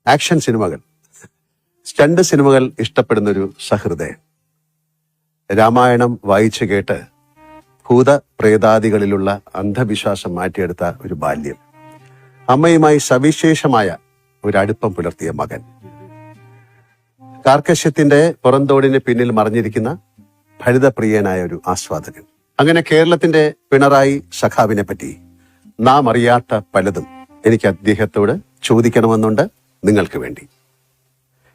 Action സിനിമകൾ, stunt സിനിമകൾ ഇഷ്ടപ്പെടുന്നൊരു സഹൃദയൻ. രാമായണം വായിച്ചു കേട്ട് ഭൂതപ്രേതാദികളിലുള്ള അന്ധവിശ്വാസം മാറ്റിയെടുത്ത ഒരു ബാല്യം, അമ്മയുമായി സവിശേഷമായ ഒരു അടുപ്പം പുലർത്തിയ മകൻ, കാർക്കശ്യത്തിന്റെ പുറന്തോടിന് പിന്നിൽ മറിഞ്ഞിരിക്കുന്ന ഭരിതപ്രിയനായ ഒരു ആസ്വാദകൻ. അങ്ങനെ കേരളത്തിന്റെ പിണറായി സഖാവിനെ പറ്റി നാം അറിയാത്ത പലതും എനിക്ക് അദ്ദേഹത്തോട് ചോദിക്കണമെന്നുണ്ട്, നിങ്ങൾക്ക് വേണ്ടി.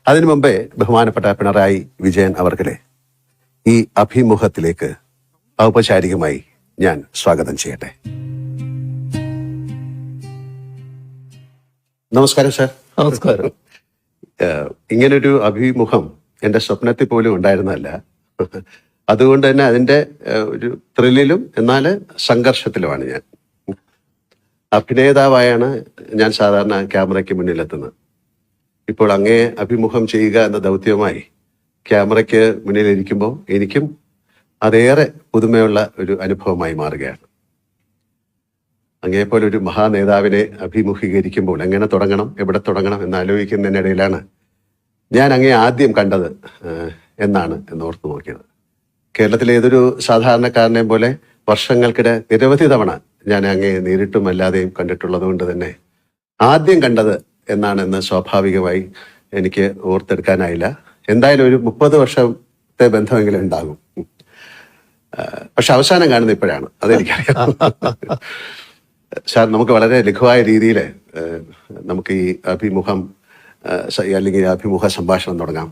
അതിനു മുമ്പേ ബഹുമാനപ്പെട്ട പിണറായി വിജയൻ അവർകളെ ഈ അഭിമുഖത്തിലേക്ക് ഔപചാരികമായി ഞാൻ സ്വാഗതം ചെയ്യട്ടെ. നമസ്കാരം സാർ. നമസ്കാരം. ഇങ്ങനൊരു അഭിമുഖം എൻ്റെ സ്വപ്നത്തിൽ പോലും ഉണ്ടായിരുന്നല്ല. അതുകൊണ്ട് തന്നെ അതിൻ്റെ ഒരു ത്രില്ലിലും എന്നാൽ സംഘർഷത്തിലുമാണ് ഞാൻ. അഭിനേതാവായാണ് ഞാൻ സാധാരണ ക്യാമറയ്ക്ക് മുന്നിലെത്തുന്നത്. ഇപ്പോൾ അങ്ങേ അഭിമുഖം ചെയ്യുക എന്ന ദൗത്യവുമായി ക്യാമറയ്ക്ക് മുന്നിലിരിക്കുമ്പോൾ എനിക്കും അതേറെ പുതുമയുള്ള ഒരു അനുഭവമായി മാറുകയാണ്. അങ്ങേപ്പോലെ ഒരു മഹാനേതാവിനെ അഭിമുഖീകരിക്കുമ്പോൾ എങ്ങനെ തുടങ്ങണം, എവിടെ തുടങ്ങണം എന്നാലോചിക്കുന്നതിനിടയിലാണ് ഞാൻ അങ്ങേ ആദ്യം കണ്ടത് എന്ന് ഓർത്തു നോക്കിയത്. കേരളത്തിലെ ഏതൊരു സാധാരണക്കാരനെയും പോലെ വർഷങ്ങൾക്കിടെ നിരവധി തവണ ഞാൻ അങ്ങേ നേരിട്ടും അല്ലാതെയും കണ്ടിട്ടുള്ളത് കൊണ്ട് തന്നെ ആദ്യം കണ്ടത് എന്നാണെന്ന് സ്വാഭാവികമായി എനിക്ക് ഓർത്തെടുക്കാനായില്ല. എന്തായാലും ഒരു 30 വർഷത്തെ ബന്ധമെങ്കിലും ഉണ്ടാകും. പക്ഷെ അവസാനം കാണുന്നത് ഇപ്പോഴാണ്, അതെനിക്കറിയാം. സാർ, നമുക്ക് വളരെ ലഘുവായ രീതിയിൽ നമുക്ക് ഈ അഭിമുഖം അല്ലെങ്കിൽ അഭിമുഖ സംഭാഷണം തുടങ്ങാം.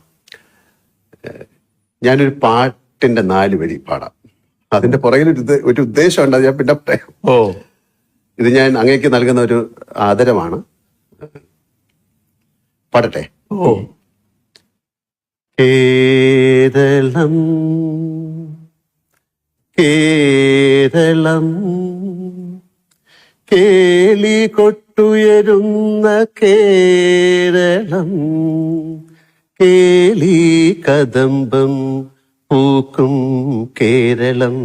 ഞാനൊരു പാട്ടിന്റെ 4 വരി പാടാം. അതിന്റെ പുറകിൽ ഒരു ഉദ്ദേശമുണ്ട്, അത് ഞാൻ പിന്നെ പറയാം. ഇത് ഞാൻ അങ്ങേക്ക് നൽകുന്ന ഒരു ആദരമാണ്. പാടട്ടെ? കേരളം കേരളം കേളി കൊട്ടുയരുന്ന കേരളം, കേളി കദംബം പൂക്കും കേരളം,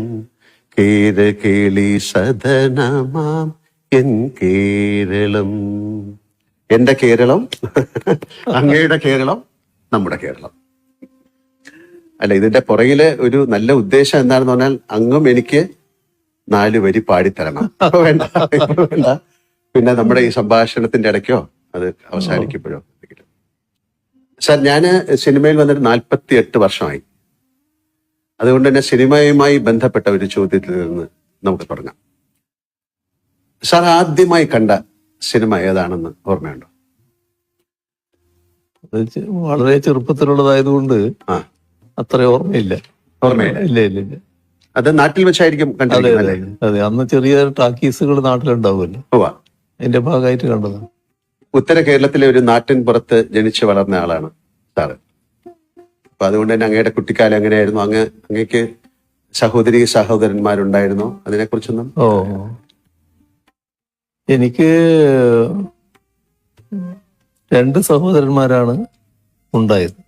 കേരകേളി സദനമാം എൻ കേരളം. എന്റെ കേരളം, അങ്ങയുടെ കേരളം, നമ്മുടെ കേരളം. അല്ല, ഇതിന്റെ പുറകില് ഒരു നല്ല ഉദ്ദേശം എന്താണെന്ന് പറഞ്ഞാൽ അങ്ങും എനിക്ക് 4 വരി പാടിത്തരണം. വേണ്ട വേണ്ട, പിന്നെ നമ്മുടെ ഈ സംഭാഷണത്തിന്റെ ഇടയ്ക്കോ അത് അവസാനിക്കുമ്പോഴോ. സാർ, ഞാന് സിനിമയിൽ വന്നിട്ട് 48 വർഷമായി. അതുകൊണ്ട് തന്നെ സിനിമയുമായി ബന്ധപ്പെട്ട ഒരു ചോദ്യത്തിൽ നിന്ന് നമുക്ക് തുടങ്ങാം. സാർ, ആദ്യമായി കണ്ട സിനിമ ഏതാണെന്ന് ഓർമ്മയുണ്ടോ? വളരെ ചെറുപ്പത്തിലുള്ളതായതുകൊണ്ട് അത്ര ഓർമ്മയില്ല. ഇല്ല. അത് നാട്ടിൽ വെച്ചായിരിക്കും കണ്ടത്. അതെ, അന്ന് ചെറിയ ടാക്കീസുകൾ നാട്ടിലുണ്ടാവുമല്ലോ, അതിന്റെ ഭാഗമായിട്ട് കണ്ടതാണ്. ഉത്തര കേരളത്തിലെ ഒരു നാട്ടിൻ പുറത്ത് ജനിച്ചു വളർന്ന ആളാണ് സാറ്. അപ്പൊ അതുകൊണ്ട് തന്നെ അങ്ങയുടെ കുട്ടിക്കാലം എങ്ങനെയായിരുന്നു? അങ്ങക്ക് സഹോദരന്മാരുണ്ടായിരുന്നോ? അതിനെക്കുറിച്ചൊന്നും. എനിക്ക് 2 സഹോദരന്മാരാണ് ഉണ്ടായത്.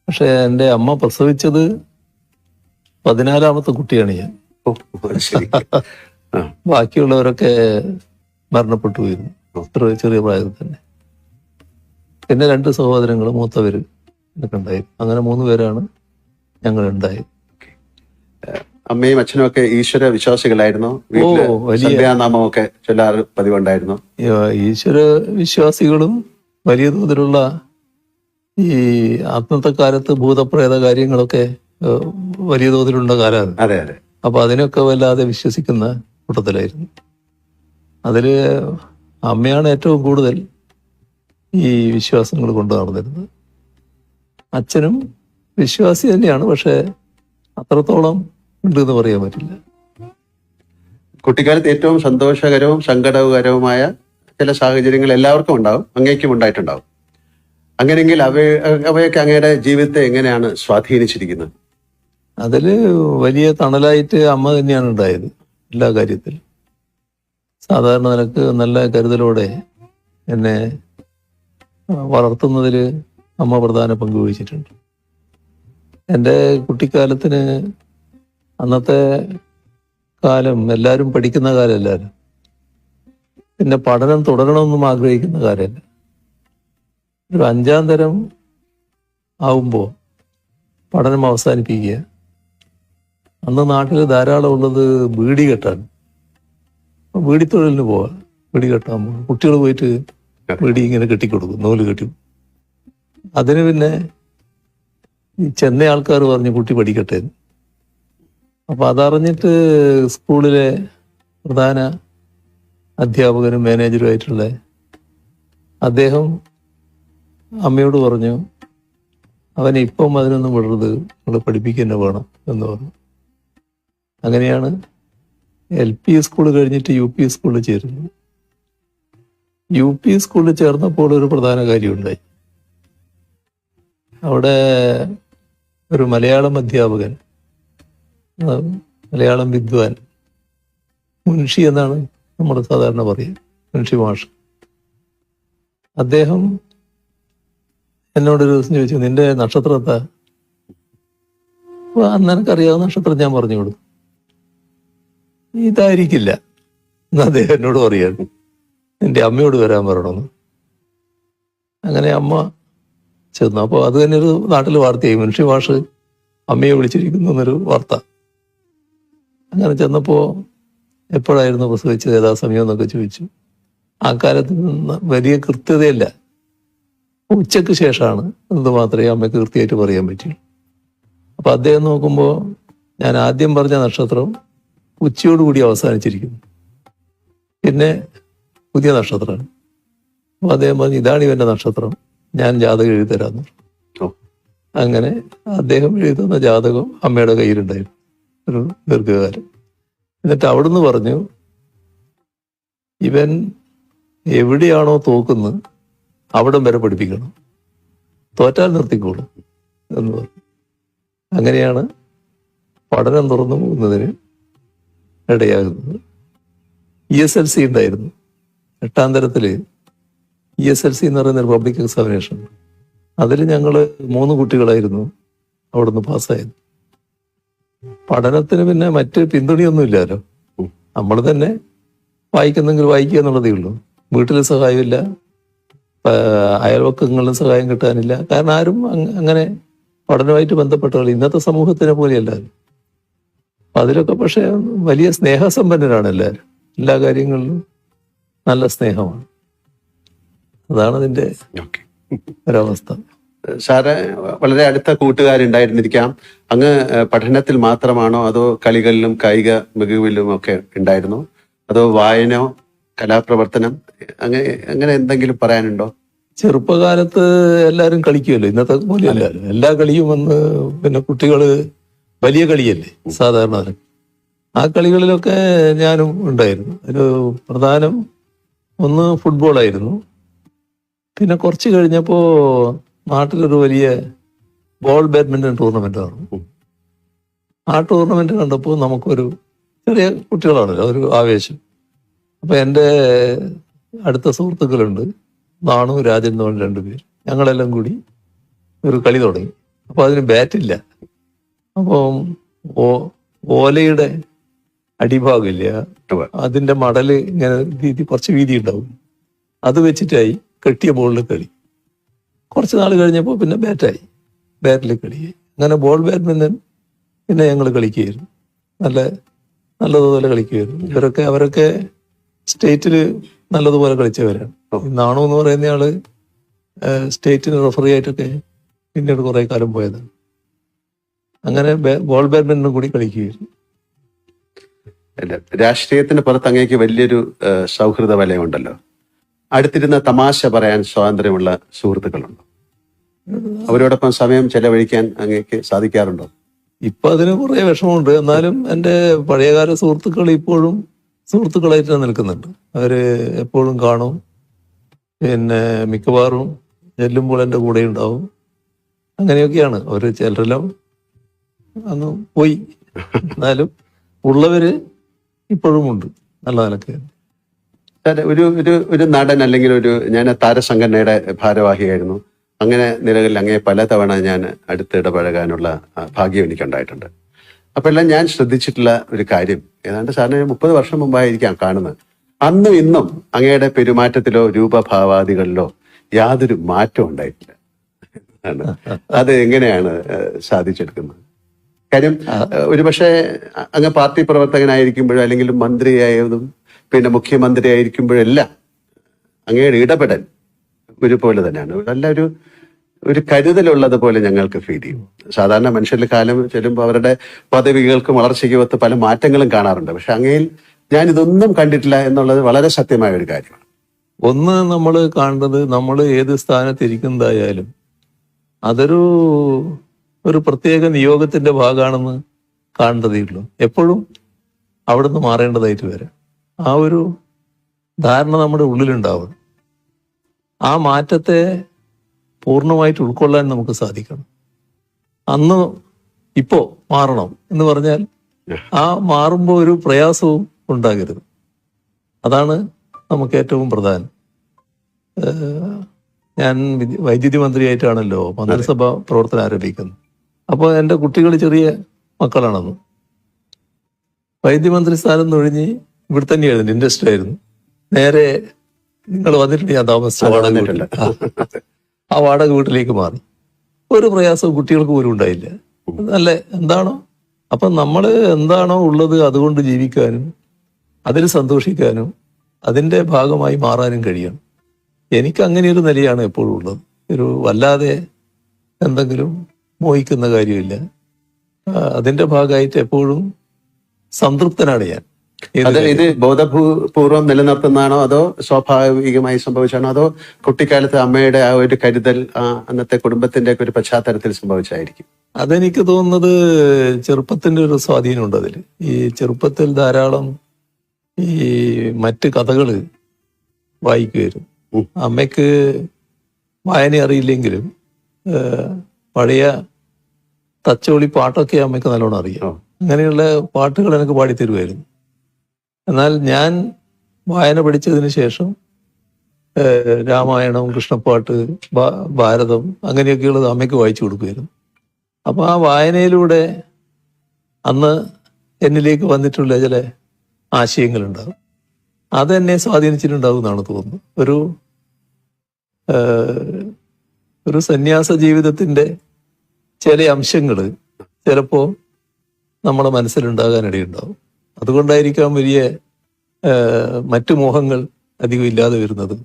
പക്ഷെ എൻ്റെ അമ്മ പ്രസവിച്ചത് 14ാമത്തെ കുട്ടിയാണ് ഞാൻ. ബാക്കിയുള്ളവരൊക്കെ മരണപ്പെട്ടു പോയിരുന്നു ചെറിയ പ്രായത്തിൽ തന്നെ. പിന്നെ 2 സഹോദരങ്ങൾ, മൂത്തവര് ഒക്കെ ഉണ്ടായിരുന്നു. അങ്ങനെ 3 പേരാണ് ഞങ്ങൾ ഉണ്ടായത്. അമ്മയും അച്ഛനും ഒക്കെ ഈശ്വര വിശ്വാസികളായിരുന്നോ? നാമമൊക്കെ ചൊല്ലാറ് പതിവുണ്ടായിരുന്നോ? ഈശ്വര വിശ്വാസികളും വലിയ തോതിലുള്ള ഈ അന്നത്തെ കാലത്ത് ഭൂതപ്രേത കാര്യങ്ങളൊക്കെ വലിയ തോതിലുള്ള കാലമാണ്. അതെ അതെ. അപ്പൊ അതിനൊക്കെ വല്ലാതെ വിശ്വസിക്കുന്ന കൂട്ടത്തിലായിരുന്നു. അതില് അമ്മയാണ് ഏറ്റവും കൂടുതൽ ഈ വിശ്വാസങ്ങൾ കൊണ്ട് നടന്നിരുന്നത്. അച്ഛനും വിശ്വാസി തന്നെയാണ്, പക്ഷെ അത്രത്തോളം ഉണ്ട് എന്ന് പറയാൻ പറ്റില്ല. കുട്ടിക്കാലത്ത് ഏറ്റവും സന്തോഷകരവും സങ്കടകരവുമായ ചില സാഹചര്യങ്ങൾ എല്ലാവർക്കും ഉണ്ടാവും, അങ്ങേക്കും ഉണ്ടായിട്ടുണ്ടാവും. അങ്ങനെയെങ്കിൽ അവയൊക്കെ അങ്ങയുടെ ജീവിതത്തെ എങ്ങനെയാണ് സ്വാധീനിച്ചിരിക്കുന്നത്? അതില് വലിയ തണലായിട്ട് അമ്മ തന്നെയാണ് ഉണ്ടായത് എല്ലാ കാര്യത്തിലും. സാധാരണ നിനക്ക് നല്ല കരുതലോടെ എന്നെ വളർത്തുന്നതിൽ അമ്മ പ്രധാന പങ്ക് വഹിച്ചിട്ടുണ്ട്. എൻ്റെ കുട്ടിക്കാലത്തിന് അന്നത്തെ കാലം എല്ലാവരും പഠിക്കുന്ന കാലമല്ലായിരുന്നു. പിന്നെ പഠനം തുടരണമെന്നും ആഗ്രഹിക്കുന്ന കാലമല്ല. ഒരു 5-ാം തരം ആവുമ്പോൾ പഠനം അവസാനിപ്പിക്കുക. അന്ന് നാട്ടിൽ ധാരാളം ഉള്ളത് ബീഡി കെട്ടാൻ, ബീഡി തൊഴിലിന് പോവാ. ബീഡി കെട്ടാൻ പോകും, കുട്ടികൾ പോയിട്ട് ബീഡി ഇങ്ങനെ കെട്ടിക്കൊടുക്കും, നൂല് കെട്ടി. അതിന് പിന്നെ ഈ ചെന്ന ആൾക്കാർ പറഞ്ഞു കുട്ടി പഠിക്കട്ടെ. അപ്പൊ അതറിഞ്ഞിട്ട് സ്കൂളിലെ പ്രധാന അധ്യാപകനും മാനേജറുമായിട്ടുള്ള അദ്ദേഹം അമ്മയോട് പറഞ്ഞു, അവനെ ഇപ്പം അതിനൊന്നും വിടരുത്, നിങ്ങൾ പഠിപ്പിക്കുക വേണം എന്ന് പറഞ്ഞു. അങ്ങനെയാണ് LP സ്കൂൾ കഴിഞ്ഞിട്ട് UP സ്കൂളിൽ ചേരുന്നു. UP സ്കൂളിൽ ചേർന്നപ്പോൾ ഒരു പ്രധാന കാര്യമുണ്ടായി. അവിടെ ഒരു മലയാളം അധ്യാപകൻ, മലയാളം വിദ്വാൻ, മുൻഷി എന്നാണ് നമ്മൾ സാധാരണ പറയുക, മുൻഷി മാഷ്. അദ്ദേഹം എന്നോടൊരു ദിവസം ചോദിച്ചു, നിന്റെ നക്ഷത്രത്താ? അന്ന് എനിക്കറിയാവുന്ന നക്ഷത്രം ഞാൻ പറഞ്ഞു കൊടുത്തു. ഇതായിരിക്കില്ല എന്ന് അദ്ദേഹം എന്നോട് പറയാണ്, നിന്റെ അമ്മയോട് വരാൻ പറയണമെന്ന്. അങ്ങനെ അമ്മ ചെന്നു. അപ്പോൾ അത് തന്നെ ഒരു നാട്ടിൽ വാർത്തയായി, മുൻഷി മാഷ് അമ്മയെ വിളിച്ചിരിക്കുന്നു എന്നൊരു വാർത്ത. അങ്ങനെ ചെന്നപ്പോൾ എപ്പോഴായിരുന്നു പ്രസവിച്ചത്, ഏതാ സമയം എന്നൊക്കെ ചോദിച്ചു. ആ കാലത്ത് വലിയ കൃത്യതയില്ല, ഉച്ചയ്ക്ക് ശേഷമാണ് എന്നത് മാത്രമേ അമ്മയ്ക്ക് കൃത്യമായിട്ട് പറയാൻ പറ്റുള്ളൂ. അപ്പൊ അദ്ദേഹം നോക്കുമ്പോൾ ഞാൻ ആദ്യം പറഞ്ഞ നക്ഷത്രം ഉച്ചയോടുകൂടി അവസാനിച്ചിരിക്കുന്നു, പിന്നെ പുതിയ നക്ഷത്രമാണ്. അപ്പൊ അദ്ദേഹം പറഞ്ഞു, ഇതാണ് ഇവന്റെ നക്ഷത്രം, ഞാൻ ജാതകം എഴുതിത്തരാന്ന് പറഞ്ഞു. അങ്ങനെ അദ്ദേഹം എഴുതുന്ന ജാതകം അമ്മയുടെ കയ്യിലുണ്ടായിരുന്നു ഒരു ദീർഘകാലം. എന്നിട്ട് അവിടുന്ന് പറഞ്ഞു, ഇവൻ എവിടെയാണോ തോക്കുന്നത് അവിടം വരെ പഠിപ്പിക്കണം, തോറ്റാൽ നിർത്തിക്കോളും എന്ന് പറഞ്ഞു. അങ്ങനെയാണ് പഠനം തുറന്നു പോകുന്നതിന് ഇടയാകുന്നത്. ESLC ഉണ്ടായിരുന്നു, 8-ാം തരത്തില് ESLC എന്ന് പറയുന്ന പബ്ലിക് എക്സാമിനേഷൻ. അതിൽ ഞങ്ങൾ 3 കുട്ടികളായിരുന്നു അവിടുന്ന് പാസ്സായത്. പഠനത്തിന് പിന്നെ മറ്റ് പിന്തുണയൊന്നുമില്ലല്ലോ, നമ്മൾ തന്നെ വായിക്കുന്നെങ്കിൽ വായിക്കുക എന്നുള്ളതേ ഉള്ളൂ. വീട്ടിൽ സഹായമില്ല, അയൽവക്കങ്ങളിലും സഹായം കിട്ടാനില്ല. കാരണം ആരും അങ്ങനെ പഠനവുമായിട്ട് ബന്ധപ്പെട്ടവർ ഇന്നത്തെ സമൂഹത്തിനെ പോലെയല്ല. അപ്പൊ അതിലൊക്കെ പക്ഷെ വലിയ സ്നേഹസമ്പന്നരാണ് എല്ലാവരും, എല്ലാ കാര്യങ്ങളിലും നല്ല സ്നേഹമാണ്. അതാണ് അതിന്റെ ഒരവസ്ഥ. സാറ് വളരെ അടുത്ത കൂട്ടുകാരുണ്ടായിരുന്നിരിക്കാം. അങ്ങ് പഠനത്തിൽ മാത്രമാണോ അതോ കളികളിലും കായിക മികവിലും ഒക്കെ ഉണ്ടായിരുന്നോ, അതോ വായനയോ കലാപ്രവർത്തനം അങ്ങനെ എന്തെങ്കിലും പറയാനുണ്ടോ? ചെറുപ്പകാലത്ത് എല്ലാവരും കളിക്കുമല്ലോ, ഇന്നത്തെ പോലെ എല്ലാവരും എല്ലാ കളിയും വന്ന് പിന്നെ കുട്ടികള് വലിയ കളിയല്ലേ സാധാരണ. ആ കളികളിലൊക്കെ ഞാനും ഉണ്ടായിരുന്നു. ഒരു പ്രധാനം ഒന്ന് ഫുട്ബോളായിരുന്നു. പിന്നെ കുറച്ച് കഴിഞ്ഞപ്പോൾ നാട്ടിലൊരു വലിയ ബാഡ്മിന്റൺ ടൂർണമെന്റ് നടന്നു. ആ ടൂർണമെന്റ് കണ്ടപ്പോൾ നമുക്കൊരു ചെറിയ കുട്ടികളാണല്ലോ, ഒരു ആവേശം. അപ്പൊ എൻ്റെ അടുത്ത സുഹൃത്തുക്കളുണ്ട്, നാണു, രാജൻ എന്ന് പറഞ്ഞ 2 പേര്. ഞങ്ങളെല്ലാം കൂടി ഒരു കളി തുടങ്ങി. അപ്പൊ അതിന് ബാറ്റില്ല. അപ്പം ഓലയുടെ അടിഭാഗമില്ല, അതിന്റെ മടല് ഇങ്ങനെ കുറച്ച് വീതി ഉണ്ടാവും, അത് വെച്ചിട്ടായി കെട്ടിയ ബോളിൽ കളി. കുറച്ച് നാൾ കഴിഞ്ഞപ്പോൾ പിന്നെ ബാറ്റിൽ കളിയായി. അങ്ങനെ ബാഡ്മിന്റൺ പിന്നെ ഞങ്ങൾ കളിക്കുകയായിരുന്നു, നല്ലതുപോലെ കളിക്കുകയായിരുന്നു. അവരൊക്കെ സ്റ്റേറ്റിൽ നല്ലതുപോലെ കളിച്ചവരാണ്. നാണു എന്ന് പറയുന്നയാള് സ്റ്റേറ്റിന് റെഫറി ആയിട്ടൊക്കെ പിന്നീട് കുറെ കാലം പോയതാണ്. അങ്ങനെ ബാഡ്മിന്റണും കൂടി കളിക്കുകയായിരുന്നു. രാഷ്ട്രീയത്തിന് പുറത്ത് അങ്ങേക്ക് വലിയൊരു സൗഹൃദ വലയമുണ്ടല്ലോ. അടുത്തിരുന്ന തമാശ പറയാൻ സ്വാതന്ത്ര്യമുള്ള സുഹൃത്തുക്കളുണ്ടോ? അവരോടൊപ്പം സമയം ചെലവഴിക്കാൻ അങ്ങേക്ക് സാധിക്കാറുണ്ടോ? ഇപ്പൊ അതിന് കുറെ വിഷമമുണ്ട്. എന്നാലും എൻ്റെ പഴയകാല സുഹൃത്തുക്കൾ ഇപ്പോഴും സുഹൃത്തുക്കളായിട്ട് നിൽക്കുന്നുണ്ട്. അവര് എപ്പോഴും കാണും, പിന്നെ മിക്കവാറും ചെല്ലുമ്പോൾ എൻ്റെ കൂടെ ഉണ്ടാവും. അങ്ങനെയൊക്കെയാണ്. അവര് ചിലരെല്ലാം അന്ന് പോയി, എന്നാലും ഉള്ളവര് ഇപ്പോഴും ഉണ്ട് നല്ല നിലക്ക്. ഒരു നടൻ അല്ലെങ്കിൽ ഞാൻ താരസംഘടനയുടെ ഭാരവാഹിയായിരുന്നു. അങ്ങനെ നിലകളിൽ അങ്ങേ പലതവണ ഞാൻ അടുത്ത് ഇടപഴകാനുള്ള ഭാഗ്യം എനിക്കുണ്ടായിട്ടുണ്ട്. അപ്പൊ എല്ലാം ഞാൻ ശ്രദ്ധിച്ചിട്ടുള്ള ഒരു കാര്യം, ഏതാണ്ട് സാറിന് 30 വർഷം മുമ്പായിരിക്കാം കാണുന്നത്. അന്നും ഇന്നും അങ്ങയുടെ പെരുമാറ്റത്തിലോ രൂപഭാവാദികളിലോ യാതൊരു മാറ്റവും ഉണ്ടായിട്ടില്ല. അത് എങ്ങനെയാണ് സാധിച്ചെടുക്കുന്നത്? കാര്യം ഒരുപക്ഷെ അങ്ങ് പാർട്ടി പ്രവർത്തകനായിരിക്കുമ്പോഴും അല്ലെങ്കിൽ മന്ത്രിയായതും പിന്നെ മുഖ്യമന്ത്രി ആയിരിക്കുമ്പോഴെല്ലാം അങ്ങയുടെ ഇടപെടൽ ഒരുപോലെ തന്നെയാണ്. നല്ല ഒരു കരുതലുള്ളത് പോലെ ഞങ്ങൾക്ക് ഫീൽ ചെയ്യും. സാധാരണ മനുഷ്യരുടെ കാലം ചെല്ലുമ്പോൾ അവരുടെ പദവികൾക്കും വളർച്ചയ്ക്കും ഒത്ത് പല മാറ്റങ്ങളും കാണാറുണ്ട്. പക്ഷെ അങ്ങയിൽ ഞാൻ ഇതൊന്നും കണ്ടിട്ടില്ല എന്നുള്ളത് വളരെ സത്യമായ ഒരു കാര്യമാണ്. ഒന്ന് നമ്മൾ കാണുന്നത്, നമ്മൾ ഏത് സ്ഥാനത്തിരിക്കുന്നതായാലും അതൊരു പ്രത്യേക നിയോഗത്തിന്റെ ഭാഗമാണെന്ന് കാണേണ്ടതേ ഉള്ളൂ. എപ്പോഴും അവിടുന്ന് മാറേണ്ടതായിട്ട് വരാം. ആ ഒരു ധാരണ നമ്മുടെ ഉള്ളിലുണ്ടാവണം. ആ മാറ്റത്തെ പൂർണ്ണമായിട്ട് ഉൾക്കൊള്ളാൻ നമുക്ക് സാധിക്കണം. അന്ന് ഇപ്പോ മാറണം എന്ന് പറഞ്ഞാൽ ആ മാറുമ്പോൾ ഒരു പ്രയാസവും ഉണ്ടാകരുത്. അതാണ് നമുക്ക് ഏറ്റവും പ്രധാനം. ഞാൻ വൈദ്യുതി മന്ത്രിയായിട്ടാണല്ലോ മന്ത്രിസഭ പ്രവർത്തനം ആരംഭിക്കുന്നത്. അപ്പോൾ എൻ്റെ കുട്ടികൾ ചെറിയ മക്കളാണെന്ന്. വൈദ്യുതി മന്ത്രി സ്ഥാനം ഒഴിഞ്ഞ് ഇവിടെ തന്നെയായിരുന്നു, ഇൻഡസ്ട്രി ആയിരുന്നു. നേരെ നിങ്ങൾ വന്നിട്ടുണ്ട്, ഞാൻ താമസിച്ച വാടക വീട്ടിൽ. ആ വാടക വീട്ടിലേക്ക് മാറി. ഒരു പ്രയാസവും കുട്ടികൾക്ക് പോലും ഉണ്ടായില്ല. നല്ല എന്താണോ, അപ്പം നമ്മൾ എന്താണോ ഉള്ളത് അതുകൊണ്ട് ജീവിക്കാനും അതിൽ സന്തോഷിക്കാനും അതിൻ്റെ ഭാഗമായി മാറാനും കഴിയണം. എനിക്ക് അങ്ങനെ ഒരു നിലയാണ് എപ്പോഴും ഉള്ളത്. ഒരു വല്ലാതെ എന്തെങ്കിലും മോഹിക്കുന്ന കാര്യമില്ല. അതിൻ്റെ ഭാഗമായിട്ട് എപ്പോഴും സംതൃപ്തനാണ് ഞാൻ. ഇത് ബോധപൂർവം നിലനിർത്തുന്നതാണോ അതോ സ്വാഭാവികമായി സംഭവിച്ചാണോ അതോ കുട്ടിക്കാലത്ത് അമ്മയുടെ ആ ഒരു കരുതൽ അന്നത്തെ കുടുംബത്തിന്റെ ഒക്കെ ഒരു പശ്ചാത്തലത്തിൽ സംഭവിച്ചായിരിക്കും? അതെനിക്ക് തോന്നുന്നത് ചെറുപ്പത്തിന്റെ ഒരു സ്വാധീനമുണ്ട് അതിൽ. ഈ ചെറുപ്പത്തിൽ ധാരാളം ഈ മറ്റ് കഥകൾ വായിക്കുമായിരുന്നു. അമ്മയ്ക്ക് വായന അറിയില്ലെങ്കിലും പഴയ തച്ചോളി പാട്ടൊക്കെ അമ്മയ്ക്ക് നല്ലോണം അറിയാം. അങ്ങനെയുള്ള പാട്ടുകൾ എനിക്ക് പാടിത്തരുമായിരുന്നു. എന്നാൽ ഞാൻ വായന പഠിച്ചതിന് ശേഷം രാമായണം, കൃഷ്ണപ്പാട്ട്, ഭാരതം അങ്ങനെയൊക്കെയുള്ളത് അമ്മയ്ക്ക് വായിച്ചു കൊടുക്കുമായിരുന്നു. അപ്പോൾ ആ വായനയിലൂടെ അന്ന് എന്നിലേക്ക് വന്നിട്ടുള്ള ചില ആശയങ്ങളുണ്ടാകും. അതെന്നെ സ്വാധീനിച്ചിട്ടുണ്ടാകും എന്നാണ് തോന്നുന്നത്. ഒരു സന്യാസ ജീവിതത്തിൻ്റെ ചില അംശങ്ങൾ ചിലപ്പോൾ നമ്മുടെ മനസ്സിലുണ്ടാകാനിടയുണ്ടാവും. അതുകൊണ്ടായിരിക്കാം വലിയ മറ്റു മോഹങ്ങൾ അധികം ഇല്ലാതെ വരുന്നത്.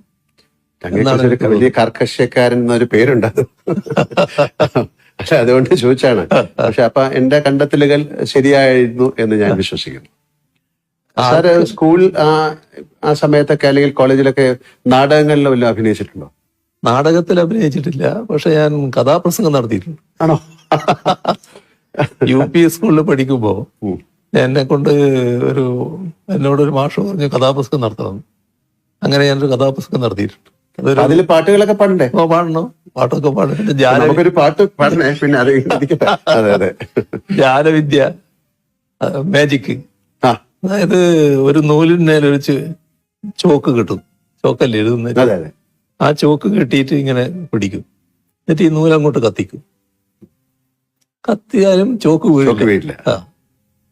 വലിയ കർക്കശക്കാരൻ എന്നൊരു പേരുണ്ടത്. പക്ഷെ അതുകൊണ്ട് ചോദിച്ചാണ്. പക്ഷെ അപ്പൊ എന്റെ കണ്ടെത്തലുകൾ ശരിയായിരുന്നു എന്ന് ഞാൻ വിശ്വസിക്കുന്നു. സാറ് സ്കൂൾ ആ സമയത്തൊക്കെ അല്ലെങ്കിൽ കോളേജിലൊക്കെ നാടകങ്ങളിലും വല്ലതും അഭിനയിച്ചിട്ടുണ്ടോ? നാടകത്തിൽ അഭിനയിച്ചിട്ടില്ല, പക്ഷെ ഞാൻ കഥാപ്രസംഗം നടത്തിയിട്ടുണ്ട്. ആണോ? UP സ്കൂളിൽ പഠിക്കുമ്പോ എന്നോടൊരു മാഷ് പറഞ്ഞു കഥാപ്രസംഗം നടത്തണം. അങ്ങനെ ഞാനൊരു കഥാപ്രസംഗം നടത്തിയിട്ടുണ്ട്. അതിൽ പാട്ടുകളൊക്കെ പാടണ്ടേ? പാടണം, പാട്ടൊക്കെ പാടുന്നുണ്ട്. നമുക്കൊരു പാട്ട് പാടണേ. പിന്നെ അതെ ജാലവിദ്യ, മാജിക്. അതായത് ഒരു നൂലിന്മേലൊഴിച്ച് ചോക്ക് കിട്ടും. ചോക്കല്ലേ എഴുതുന്നത്? ആ ചോക്ക് കെട്ടിയിട്ട് ഇങ്ങനെ പിടിക്കും. എന്നിട്ട് ഈ നൂലങ്ങോട്ട് കത്തിക്കും. കത്തിയാലും ചോക്ക് വീഴില്ല.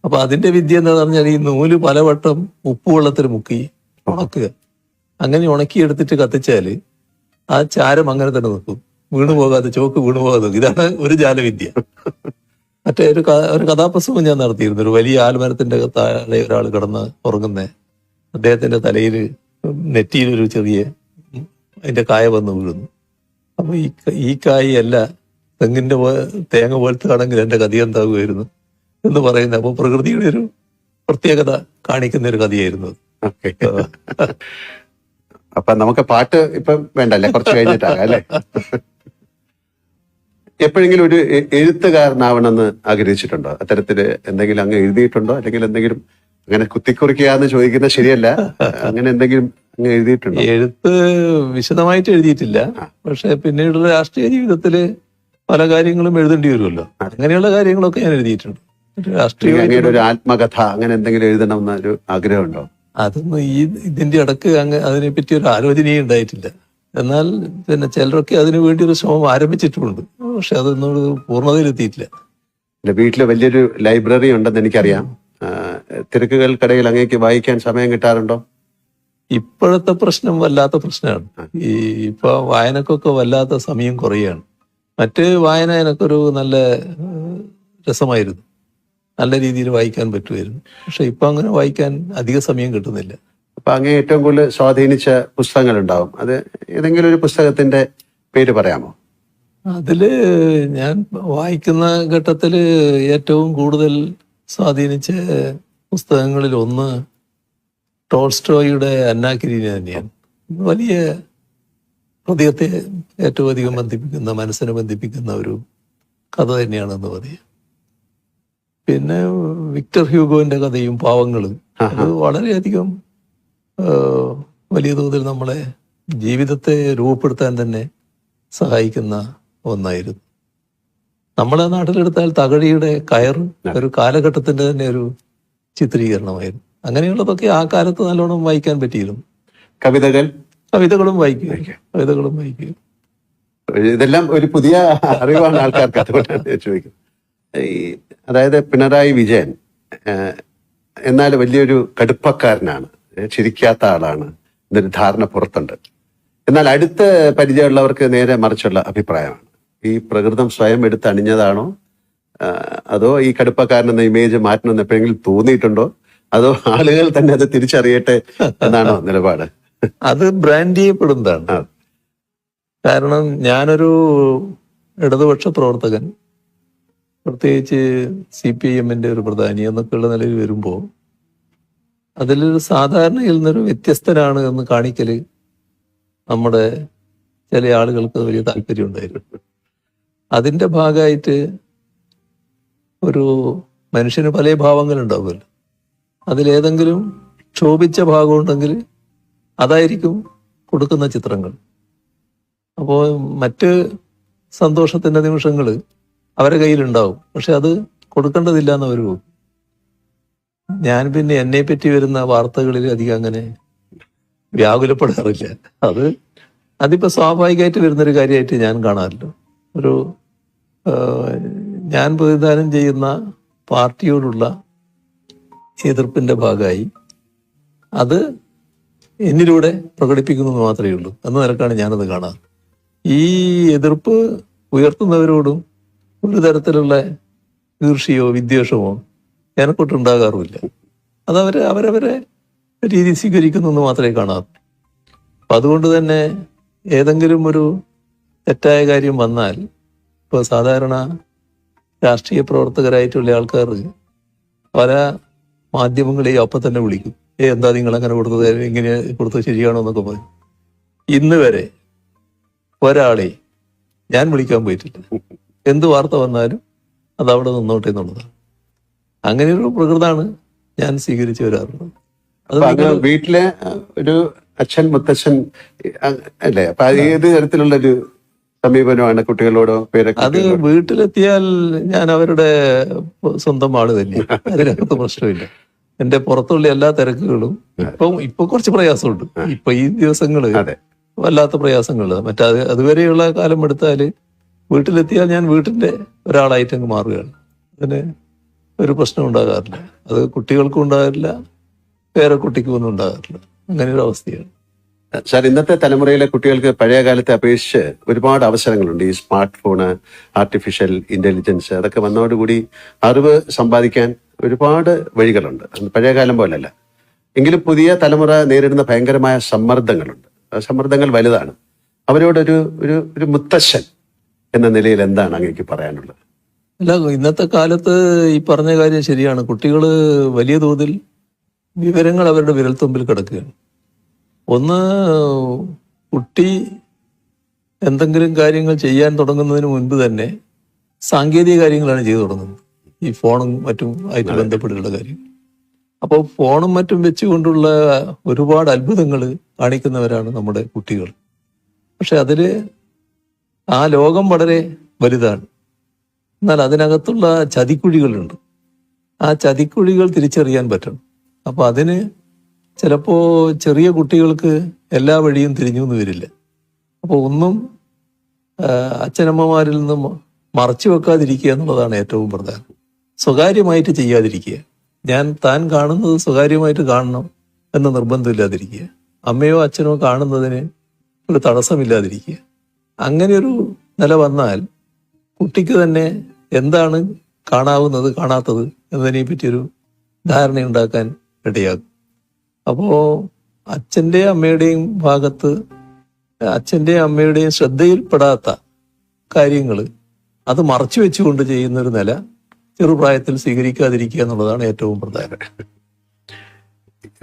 അപ്പൊ അതിന്റെ വിദ്യ എന്താന്ന് പറഞ്ഞാൽ ഈ നൂല് പലവട്ടം ഉപ്പുവെള്ളത്തിൽ മുക്കി ഉണക്കുക. അങ്ങനെ ഉണക്കിയെടുത്തിട്ട് കത്തിച്ചാല് ആ ചാരം അങ്ങനെ തന്നെ നിൽക്കും, വീണുപോകാതെ, ചോക്ക് വീണുപോകാതെ നിൽക്കും. ഇതാണ് ഒരു ജാലവിദ്യ. മറ്റേ ഒരു കഥാപ്രസംഗം ഞാൻ നടത്തിയിരുന്നു. ഒരു വലിയ ആൽമരത്തിന്റെ താഴെ ഒരാൾ കിടന്ന് ഉറങ്ങുന്ന, അദ്ദേഹത്തിന്റെ തലയിൽ നെറ്റിയിലൊരു ചെറിയ അതിന്റെ കായ വന്ന് വീഴുന്നു. അപ്പൊ ഈ കായ് അല്ല തെങ്ങിന്റെ തേങ്ങ പോലത്തെ ആണെങ്കിൽ എന്റെ കഥ എന്താകുമായിരുന്നു എന്ന് പറയുന്നത്. അപ്പൊ പ്രകൃതിയുടെ ഒരു പ്രത്യേകത കാണിക്കുന്ന ഒരു കഥയായിരുന്നു. അപ്പൊ നമുക്ക് പാട്ട് ഇപ്പൊ വേണ്ടല്ലേ, കുറച്ച് കഴിഞ്ഞിട്ടാകാം അല്ലെ? എപ്പോഴെങ്കിലും ഒരു എഴുത്തുകാരനാവണമെന്ന് ആഗ്രഹിച്ചിട്ടുണ്ടോ? അത്തരത്തില് എന്തെങ്കിലും അങ്ങ് എഴുതിയിട്ടുണ്ടോ? അല്ലെങ്കിൽ എന്തെങ്കിലും അങ്ങനെ കുത്തിക്കുറിക്കാന്ന് ചോദിക്കുന്നത് ശരിയല്ല, അങ്ങനെ എന്തെങ്കിലും അങ്ങ് എഴുതിയിട്ടുണ്ടോ? എഴുത്ത് വിശദമായിട്ട് എഴുതിയിട്ടില്ല, പക്ഷെ പിന്നീടുള്ള രാഷ്ട്രീയ ജീവിതത്തില് പല കാര്യങ്ങളും എഴുതേണ്ടി വരുമല്ലോ. അങ്ങനെയുള്ള കാര്യങ്ങളൊക്കെ ഞാൻ എഴുതിയിട്ടുണ്ട്. രാഷ്ട്രീയ ഒരു ആത്മകഥ അങ്ങനെ എന്തെങ്കിലും എഴുതണം എന്നൊരു ആഗ്രഹമുണ്ടോ? അതൊന്നും ഇതിന്റെ ഇടക്ക് അതിനെപ്പറ്റി ഒരു ആലോചനയും ഉണ്ടായിട്ടില്ല. എന്നാൽ പിന്നെ ചിലരൊക്കെ അതിനു വേണ്ടി ഒരു ശ്രമം ആരംഭിച്ചിട്ടുമുണ്ട്, പക്ഷെ അതൊന്നും പൂർണ്ണതയിലെത്തിയിട്ടില്ല. വീട്ടില് വലിയൊരു ലൈബ്രറി ഉണ്ടെന്ന് എനിക്കറിയാം. തിരക്കുകൾക്കിടയിൽ അങ്ങേക്ക് വായിക്കാൻ സമയം കിട്ടാറുണ്ടോ? ഇപ്പോഴത്തെ പ്രശ്നം വല്ലാത്ത പ്രശ്നമാണ്. ഇപ്പൊ വായനക്കൊക്കെ വല്ലാത്ത സമയം കുറയാണ്. മറ്റ് വായന എനിക്കൊരു നല്ല രസമായിരുന്നു, നല്ല രീതിയിൽ വായിക്കാൻ പറ്റുമായിരുന്നു. പക്ഷെ ഇപ്പൊ അങ്ങനെ വായിക്കാൻ അധിക സമയം കിട്ടുന്നില്ല. അപ്പൊ അങ്ങേ ഏറ്റവും കൂടുതൽ സ്വാധീനിച്ച പുസ്തകങ്ങൾ ഉണ്ടാവും, അത് ഏതെങ്കിലും ഒരു പുസ്തകത്തിന്റെ പേര് പറയാമോ? അതില് ഞാൻ വായിക്കുന്ന ഘട്ടത്തില് ഏറ്റവും കൂടുതൽ സ്വാധീനിച്ച പുസ്തകങ്ങളിൽ ഒന്ന് ടോൾസ്റ്റോയുടെ അന്നാ കരീന തന്നെയാണ്. വലിയ ഹൃദയത്തെ ഏറ്റവും അധികം ബന്ധിപ്പിക്കുന്ന, മനസ്സിനെ ബന്ധിപ്പിക്കുന്ന ഒരു കഥ തന്നെയാണെന്ന് പറയാം. പിന്നെ വിക്ടർ ഹ്യൂഗോന്റെ കഥയും പാവങ്ങളും, അത് വളരെയധികം വലിയ തോതിൽ നമ്മളെ ജീവിതത്തെ രൂപപ്പെടുത്താൻ തന്നെ സഹായിക്കുന്ന ഒന്നായിരുന്നു. നമ്മളെ നാട്ടിലെടുത്താൽ തകഴിയുടെ കയർ ഒരു കാലഘട്ടത്തിന്റെ തന്നെ ഒരു ചിത്രീകരണമായിരുന്നു. അങ്ങനെയുള്ളതൊക്കെ ആ കാലത്ത് നല്ലോണം വായിക്കാൻ പറ്റിയിരുന്നു. കവിതകളും വായിക്കും. ഇതെല്ലാം ഒരു പുതിയ അറിവാണ് ആൾക്കാർക്ക്, അതുകൊണ്ടാണ് ചോദിക്കുന്നത്. അതായത് പിണറായി വിജയൻ എന്നാൽ വലിയൊരു കടുപ്പക്കാരനാണ്, ചിരിക്കാത്ത ആളാണ് എന്നൊരു ധാരണ പുറത്തുണ്ട്. എന്നാൽ അടുത്ത പരിചയമുള്ളവർക്ക് നേരെ മറിച്ചുള്ള അഭിപ്രായമാണ്. ഈ പ്രകൃതം സ്വയം എടുത്ത് അണിഞ്ഞതാണോ, അതോ ഈ കടുപ്പക്കാരൻ എന്ന ഇമേജ് മാറ്റണമെന്ന് എപ്പോഴെങ്കിലും തോന്നിയിട്ടുണ്ടോ, അതോ ആളുകൾ തന്നെ അത് തിരിച്ചറിയട്ടെ എന്നാണോ നിലപാട്? അത് ബ്രാൻഡ് ചെയ്യപ്പെടുന്നതാണ്. കാരണം ഞാനൊരു ഇടതുപക്ഷ പ്രവർത്തകൻ, പ്രത്യേകിച്ച് CPIM-ന്റെ ഒരു പ്രധാനി എന്നൊക്കെയുള്ള നിലയിൽ വരുമ്പോൾ അതിലൊരു സാധാരണയിൽ നിന്നൊരു വ്യത്യസ്തനാണ് എന്ന് കാണിക്കല് നമ്മുടെ ചില ആളുകൾക്ക് വലിയ താല്പര്യം ഉണ്ടായിരുന്നു. അതിന്റെ ഭാഗമായിട്ട് ഒരു മനുഷ്യന് പല ഭാവങ്ങളുണ്ടാവുമല്ലോ, അതിലേതെങ്കിലും ക്ഷോഭിച്ച ഭാഗം ഉണ്ടെങ്കിൽ അതായിരിക്കും കൊടുക്കുന്ന ചിത്രങ്ങൾ. അപ്പോൾ മറ്റ് സന്തോഷത്തിന്റെ നിമിഷങ്ങൾ അവരെ കയ്യിലുണ്ടാവും, പക്ഷെ അത് കൊടുക്കേണ്ടതില്ല എന്ന് അവർ പോകും. ഞാൻ പിന്നെ എന്നെ പറ്റി വരുന്ന വാർത്തകളിൽ അധികം അങ്ങനെ വ്യാകുലപ്പെടാറില്ല. അതിപ്പോ സ്വാഭാവികമായിട്ട് വരുന്നൊരു കാര്യമായിട്ട് ഞാൻ കാണാറില്ല. ഞാൻ പ്രതിദാനം ചെയ്യുന്ന പാർട്ടിയോടുള്ള എതിർപ്പിന്റെ ഭാഗമായി അത് എന്നിലൂടെ പ്രകടിപ്പിക്കുന്നു മാത്രമേ ഉള്ളൂ എന്ന നിലക്കാണ് ഞാനത് കാണാറ്. ഈ എതിർപ്പ് ഉയർത്തുന്നവരോടും ഒരു തരത്തിലുള്ള ഈർഷ്യയോ വിദ്വേഷമോ എനക്കൊട്ടുണ്ടാകാറുമില്ല. അത് അവരവരെ രീതി സ്വീകരിക്കുന്നു എന്ന് മാത്രമേ കാണാറൂ. അപ്പം അതുകൊണ്ട് തന്നെ ഏതെങ്കിലും ഒരു തെറ്റായ കാര്യം വന്നാൽ, ഇപ്പോൾ സാധാരണ രാഷ്ട്രീയ പ്രവർത്തകരായിട്ടുള്ള ആൾക്കാർ പല മാധ്യമങ്ങളെയും അപ്പം തന്നെ വിളിക്കും. എന്താ നിങ്ങൾ അങ്ങനെ കൊടുത്തത്, ഇങ്ങനെ കൊടുത്തത് ശരിയാണോ എന്നൊക്കെ പറയും. ഇന്ന് വരെ ഒരാളെ ഞാൻ വിളിക്കാൻ പോയിട്ടില്ല. എന്ത് വാർത്ത വന്നാലും അത് അവിടെ നിന്നോട്ടെ എന്നുള്ളതാണ്. അങ്ങനെയൊരു പ്രകൃതാണ് ഞാൻ സ്വീകരിച്ചു വരാറുള്ളത്. വീട്ടിലെ ഒരു അച്ഛൻ മുത്തച്ഛൻ അല്ലേ, അപ്പൊ ഏത് തരത്തിലുള്ളൊരു സമീപനമാണ് കുട്ടികളോടോ പേരൊക്കെ? അത് വീട്ടിലെത്തിയാൽ ഞാൻ അവരുടെ സ്വന്തം ആള് തന്നെ, അതിനകത്ത് പ്രശ്നമില്ല. എന്റെ പുറത്തുള്ള എല്ലാ തിരക്കുകളും ഇപ്പൊ കുറച്ച് പ്രയാസമുണ്ട്. ഇപ്പൊ ഈ ദിവസങ്ങള് വല്ലാത്ത പ്രയാസങ്ങള്. അതുവരെയുള്ള കാലം എടുത്താല് വീട്ടിലെത്തിയാൽ ഞാൻ വീട്ടിന്റെ ഒരാളായിട്ടങ്ങ് മാറുകയാണ്. അതിന് ഒരു പ്രശ്നം ഉണ്ടാകാറില്ല. അത് കുട്ടികൾക്കും ഉണ്ടാകാറില്ല, വേറെ കുട്ടിക്കും ഒന്നും ഉണ്ടാകാറില്ല. അങ്ങനെ ഒരു അവസ്ഥയാണ്. സാർ, ഇന്നത്തെ തലമുറയിലെ കുട്ടികൾക്ക് പഴയ കാലത്തെ അപേക്ഷിച്ച് ഒരുപാട് അവസരങ്ങളുണ്ട്. ഈ സ്മാർട്ട് ഫോണ്, ആർട്ടിഫിഷ്യൽ ഇന്റലിജൻസ് അതൊക്കെ വന്നതോടുകൂടി അറിവ് സമ്പാദിക്കാൻ ഒരുപാട് വഴികളുണ്ട്. പഴയ കാലം പോലല്ല. എങ്കിലും പുതിയ തലമുറ നേരിടുന്ന ഭയങ്കരമായ സമ്മർദ്ദങ്ങളുണ്ട്. ആ സമ്മർദ്ദങ്ങൾ വലുതാണ്. അവരോടൊരു ഒരു മുത്തശ്ശൻ എന്ന നിലയിൽ എന്താണ് അങ്ങേക്ക് പറയാനുള്ളത്? അല്ല, ഇന്നത്തെ കാലത്ത് ഈ പറഞ്ഞ കാര്യം ശരിയാണ്. കുട്ടികൾ വലിയ തോതിൽ വിവരങ്ങൾ അവരുടെ വിരൽത്തുമ്പിൽ കിടക്കുകയാണ്. ഒന്ന്, കുട്ടി എന്തെങ്കിലും കാര്യങ്ങൾ ചെയ്യാൻ തുടങ്ങുന്നതിന് മുൻപ് തന്നെ സാങ്കേതിക കാര്യങ്ങളാണ് ചെയ്തു തുടങ്ങുന്നത്. ഈ ഫോണും മറ്റും ആയിട്ട് ബന്ധപ്പെട്ടുള്ള കാര്യങ്ങൾ. അപ്പോൾ ഫോണും മറ്റും വെച്ചുകൊണ്ടുള്ള ഒരുപാട് അത്ഭുതങ്ങൾ കാണിക്കുന്നവരാണ് നമ്മുടെ കുട്ടികൾ. പക്ഷെ അതില് ആ ലോകം വളരെ വലുതാണ്. എന്നാൽ അതിനകത്തുള്ള ചതിക്കുഴികളുണ്ട്. ആ ചതിക്കുഴികൾ തിരിച്ചറിയാൻ പറ്റണം. അപ്പൊ അതിന് ചിലപ്പോ ചെറിയ കുട്ടികൾക്ക് എല്ലാ വഴിയും തിരിഞ്ഞു എന്ന് വരില്ല. അപ്പോൾ ഒന്നും അച്ഛനമ്മമാരിൽ നിന്നും മറച്ചു വെക്കാതിരിക്കുക എന്നുള്ളതാണ് ഏറ്റവും പ്രധാനം. സ്വകാര്യമായിട്ട് ചെയ്യാതിരിക്കുക. താൻ കാണുന്നത് സ്വകാര്യമായിട്ട് കാണണം എന്ന നിർബന്ധമില്ലാതിരിക്കുക. അമ്മയോ അച്ഛനോ കാണുന്നതിന് ഒരു തടസ്സമില്ലാതിരിക്കുക. അങ്ങനെ ഒരു നില വന്നാൽ കുട്ടിക്ക് തന്നെ എന്താണ് കാണാവുന്നത് കാണാത്തത് എന്നതിനെ പറ്റിയൊരു ധാരണയുണ്ടാക്കാൻ ഇടയാകും. അപ്പോൾ അച്ഛൻ്റെയും അമ്മയുടെയും ഭാഗത്ത് അച്ഛൻ്റെയും അമ്മയുടെയും ശ്രദ്ധയിൽപ്പെടാത്ത കാര്യങ്ങൾ അത് മറച്ചു വെച്ചുകൊണ്ട് ചെയ്യുന്നൊരു നില ചെറുപ്രായത്തിൽ സ്വീകരിക്കാതിരിക്കുക എന്നുള്ളതാണ് ഏറ്റവും പ്രധാനം.